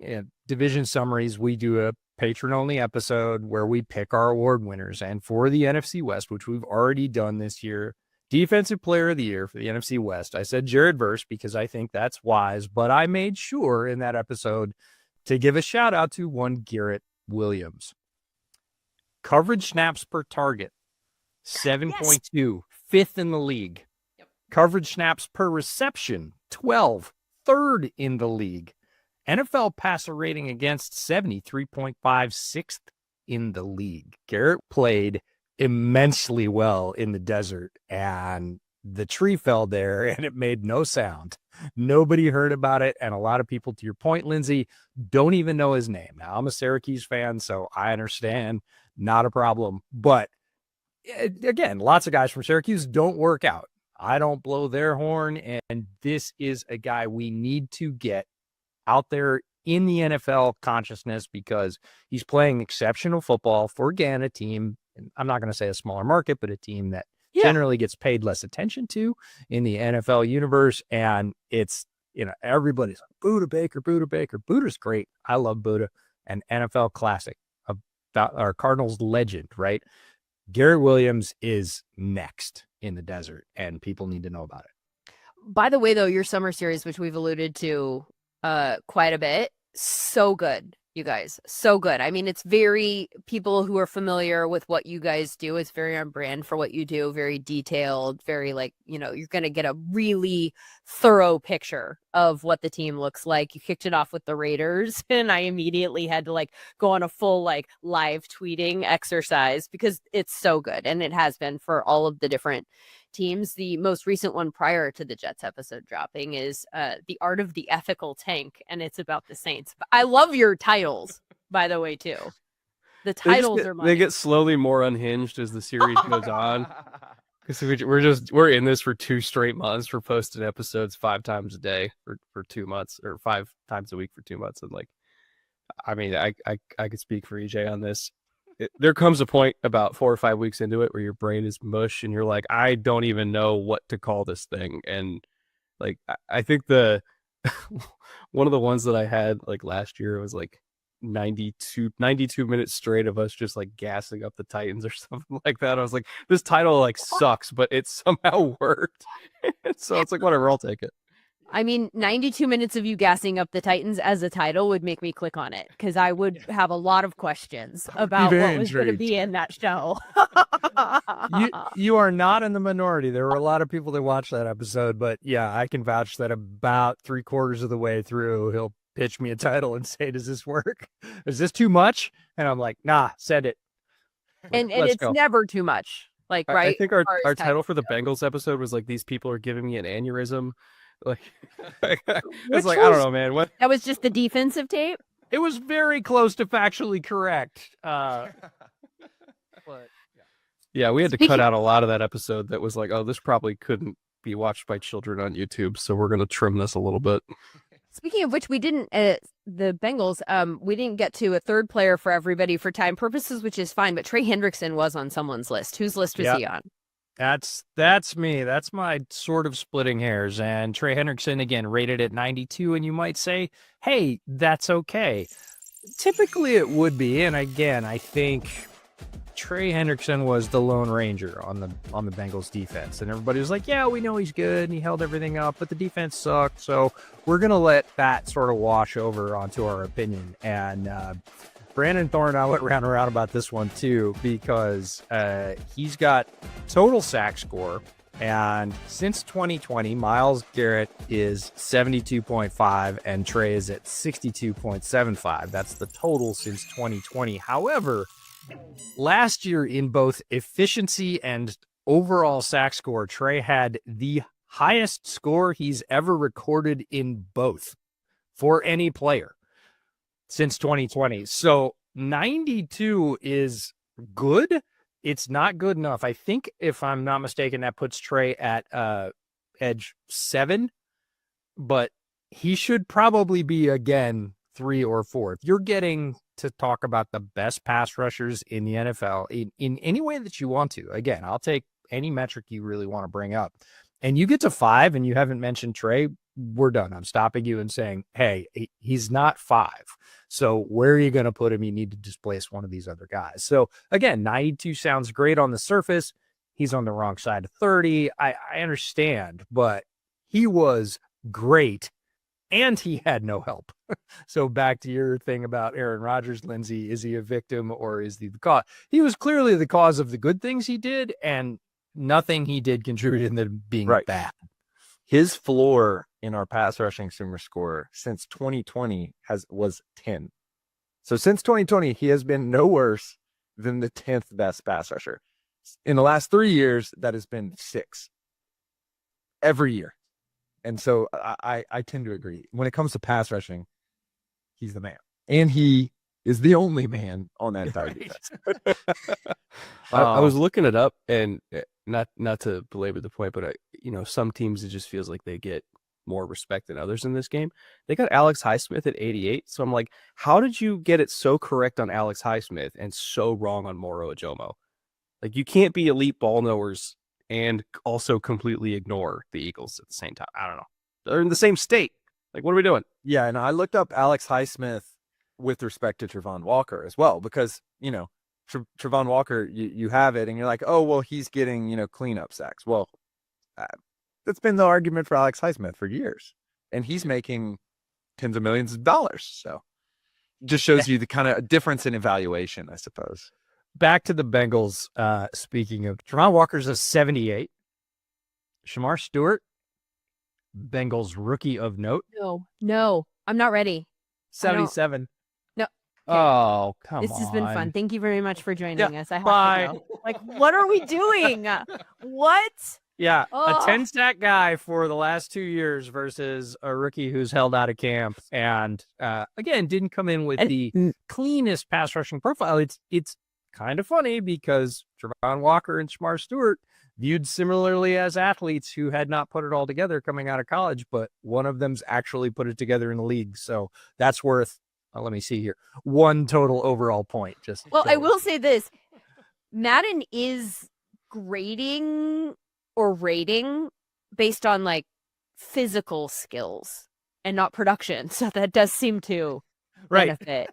division summaries, we do a patron-only episode where we pick our award winners. And for the NFC West, which we've already done this year, Defensive Player of the Year for the NFC West, I said Jared Verse because I think that's wise, but I made sure in that episode to give a shout out to one Garrett Williams. Coverage snaps per target, 7.2, fifth in the league. Yep. Coverage snaps per reception, 12, third in the league. NFL passer rating against 73.5, sixth in the league. Garrett played immensely well in the desert, and the tree fell there and it made no sound. Nobody heard about it, and a lot of people, to your point, Lindsay, don't even know his name. Now, I'm a Syracuse fan, so I understand, not a problem. But again, lots of guys from Syracuse don't work out. I don't blow their horn, and this is a guy we need to get out there in the NFL consciousness because he's playing exceptional football for, again, a team, and I'm not going to say a smaller market, but a team that generally gets paid less attention to in the NFL universe. And it's, everybody's like, Buda Baker. Buda's great. I love Buda. An NFL classic about our Cardinals legend, right? Garrett Williams is next in the desert, and people need to know about it. By the way, though, your summer series, which we've alluded to quite a bit, so good, you guys, so good. I mean, it's very, people who are familiar with what you guys do, it's very on brand for what you do, very detailed, very you're going to get a really thorough picture of what the team looks like. You kicked it off with the Raiders, and I immediately had to go on a full live tweeting exercise because it's so good, and it has been for all of the different teams. The most recent one prior to the Jets episode dropping is The Art of the Ethical Tank, and it's about the Saints. But I love your titles, by the way, too. The titles are money. They get slowly more unhinged as the series goes on. Because we're in this for 2 straight months. We're posting episodes 5 times a day for 2 months, or 5 times a week for 2 months. And I could speak for EJ on this. There comes a point about 4 or 5 weeks into it where your brain is mush and you're like, I don't even know what to call this thing. And I think one of the ones that I had last year was 92 minutes straight of us just gassing up the Titans or something like that. I was like, this title sucks, but it somehow worked. So it's whatever, I'll take it. I mean, 92 minutes of you gassing up the Titans as a title would make me click on it because I would have a lot of questions about what was going to be in that show. You are not in the minority. There were a lot of people that watched that episode, but yeah, I can vouch that about 3/4 of the way through, he'll pitch me a title and say, does this work? Is this too much? And I'm like, nah, send it. And it's never too much. Right? I think our title for the Bengals episode was these people are giving me an aneurysm. It's I don't know, man. What? That was just the defensive tape? It was very close to factually correct. Yeah, we had to cut out a lot of that episode that was oh, this probably couldn't be watched by children on YouTube, so we're going to trim this a little bit. Speaking of which, we didn't, the Bengals, we didn't get to a third player for everybody for time purposes, which is fine, but Trey Hendrickson was on someone's list. Whose list was he on? That's me. That's my sort of splitting hairs. And Trey Hendrickson, again, rated at 92. And you might say, hey, that's okay. Typically it would be. And again, I think Trey Hendrickson was the Lone Ranger on the Bengals defense. And everybody was like, yeah, we know he's good and he held everything up, but the defense sucked. So we're going to let that sort of wash over onto our opinion. And Brandon Thorne and I went round and round about this one too, because he's got total sack score. And since 2020, Myles Garrett is 72.5 and Trey is at 62.75. That's the total since 2020. However, last year in both efficiency and overall sack score, Trey had the highest score he's ever recorded in both for any player since 2020. So 92 is good, it's not good enough. I think, if I'm not mistaken, that puts Trey at edge 7, but he should probably be, again, 3 or 4. If you're getting to talk about the best pass rushers in the NFL in any way that you want to, again, I'll take any metric you really want to bring up, and you get to 5 and you haven't mentioned Trey, we're done. I'm stopping you and saying, hey, he's not 5. So where are you going to put him? You need to displace one of these other guys. So again, 92 sounds great on the surface. He's on the wrong side of 30. I understand, but he was great and he had no help. So back to your thing about Aaron Rodgers, Lindsay, is he a victim or is he the cause? He was clearly the cause of the good things he did, and nothing he did contributed to being bad. His floor in our pass rushing Sumer score since 2020 was 10. So since 2020, he has been no worse than the 10th best pass rusher. In the last 3 years, that has been 6 every year. And so I tend to agree. When it comes to pass rushing, he's the man. And he is the only man on that entire defense. I was looking it up, and not to belabor the point, but some teams, it just feels like they get more respect than others in this game. They got Alex Highsmith at 88. So I'm like, how did you get it so correct on Alex Highsmith and so wrong on Moro Ajomo? Like, you can't be elite ball knowers and also completely ignore the Eagles at the same time. I don't know. They're in the same state. Like, what are we doing? Yeah, and I looked up Alex Highsmith with respect to Trevon Walker as well, because, Trevon Walker, you have it, and you're like, oh, well, he's getting, cleanup sacks. Well, that's been the argument for Alex Highsmith for years, and he's making tens of millions of dollars. So just shows you the kind of difference in evaluation, I suppose. Back to the Bengals. Speaking of, Trevon Walker's a 78. Shamar Stewart, Bengals rookie of note. No, I'm not ready. 77. No. Oh, come on. This has been fun. Thank you very much for joining us. I have bye. to go. Like, what are we doing? What? Yeah, Oh. a 10-sack guy for the last 2 years versus a rookie who's held out of camp and, again, didn't come in with the cleanest pass rushing profile. It's kind of funny because Trevon Walker and Shamar Stewart viewed similarly as athletes who had not put it all together coming out of college, but one of them's actually put it together in the league. So that's worth, let me see here, 1 total overall point. I will say this. Madden is grading or rating based on like physical skills and not production. So that does seem to benefit.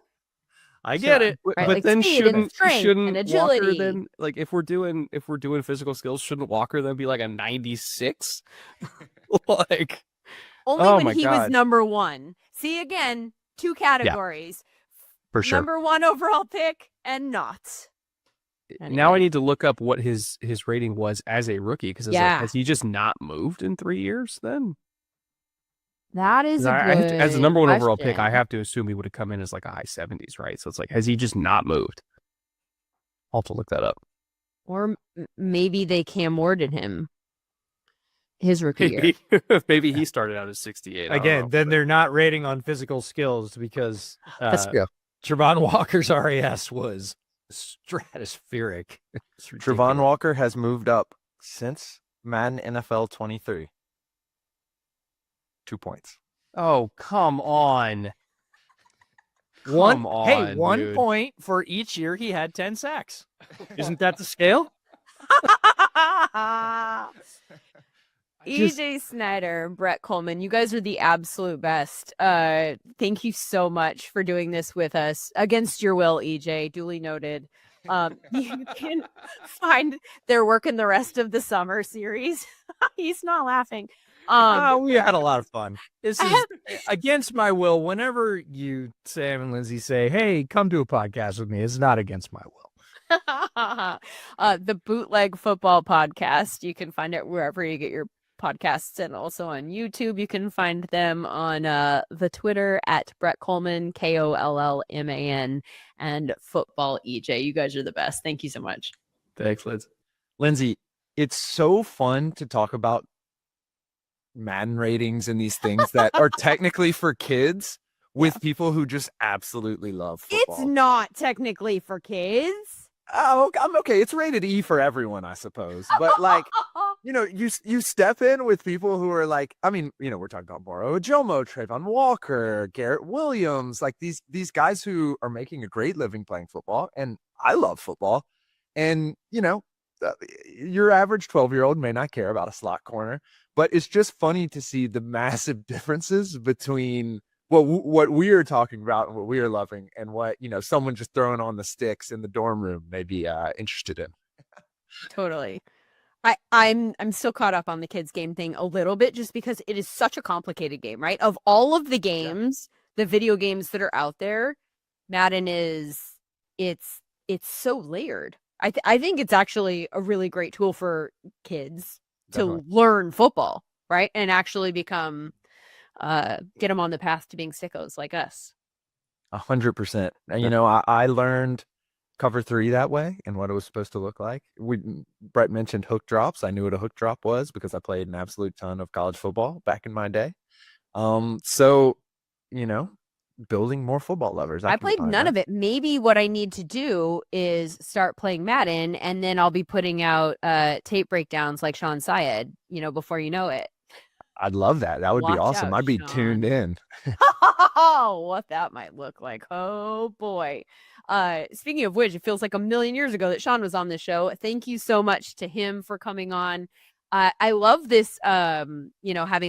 I get it, right, but like then speed and strength shouldn't and agility. Walker then, like, if we're doing physical skills, shouldn't Walker then be like a 96? Like, only when he was number 1. See, again, 2 categories. For sure. Number 1 overall pick and not. Anyway. Now I need to look up what his rating was as a rookie, because has he just not moved in 3 years then? That is as the number 1 overall pick, I have to assume he would have come in as like a high 70s, right? So it's like, has he just not moved? I'll have to look that up. Or maybe they Cam Warded him his rookie year. Maybe he started out as 68. Again, then they're not rating on physical skills because let's go. Trevon Walker's RAS was stratospheric. Trevon Walker has moved up since Madden NFL 23. 2 points. Oh, come on. One dude. point for each year he had 10 sacks. Isn't that the scale? EJ Snyder and Brett Kollmann, you guys are the absolute best. Thank you so much for doing this with us. Against your will, EJ, duly noted. You can find their work in the rest of the summer series. He's not laughing. We had a lot of fun. This is against my will. Whenever you, Sam and Lindsay, say, hey, come to a podcast with me, it's not against my will. The Bootleg Football podcast. You can find it wherever you get your podcasts, and also on YouTube. You can find them on the Twitter at Brett Kollmann, Kollman, and Football EJ. You guys are the best. Thank you so much. Thanks, Liz. Lindsay, it's so fun to talk about Madden ratings and these things that are technically for kids with people who just absolutely love football. It's not technically for kids. Oh, I'm okay. It's rated E for everyone, I suppose. But like, you step in with people who are like, I mean, we're talking about Moro Ajomo, Trayvon Walker, Garrett Williams, like these guys who are making a great living playing football, and I love football. And your average 12-year-old may not care about a slot corner, but it's just funny to see the massive differences between what we are talking about and what we are loving, and what someone just throwing on the sticks in the dorm room may be interested in. Totally. I'm still caught up on the kids game thing a little bit, just because it is such a complicated game, right? Of all of the games, the video games that are out there, Madden it's so layered. I think it's actually a really great tool for kids Definitely. to learn football, right? And actually become get them on the path to being sickos like us. 100%. And I learned cover 3 that way and what it was supposed to look like. Brett mentioned hook drops. I knew what a hook drop was because I played an absolute ton of college football back in my day. So building more football lovers. I played none of it. Maybe what I need to do is start playing Madden, and then I'll be putting out tape breakdowns like Shawn Syed, before you know it. I'd love that. That would be Watch awesome. out, I'd be Shawn. tuned in. What that might look like. Oh boy. Speaking of which, it feels like a million years ago that Shawn was on this show. Thank you so much to him for coming on. I love this, having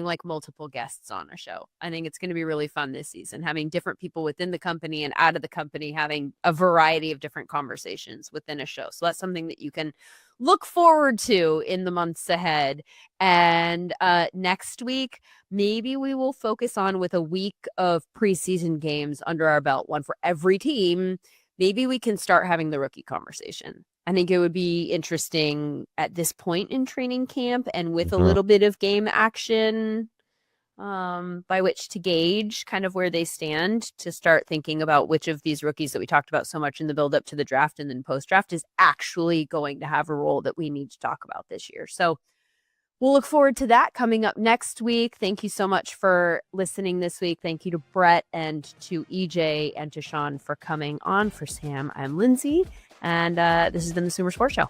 like multiple guests on a show. I think it's going to be really fun this season, having different people within the company and out of the company, having a variety of different conversations within a show. So that's something that you can look forward to in the months ahead. And next week, maybe we will focus on, with a week of preseason games under our belt, one for every team. Maybe we can start having the rookie conversation. I think it would be interesting at this point in training camp, and with a little bit of game action by which to gauge kind of where they stand, to start thinking about which of these rookies that we talked about so much in the build up to the draft and then post draft is actually going to have a role that we need to talk about this year. So we'll look forward to that coming up next week. Thank you so much for listening this week. Thank you to Brett and to EJ and to Shawn for coming on. For Sam, I'm Lindsay, and this has been the SumerSports Show.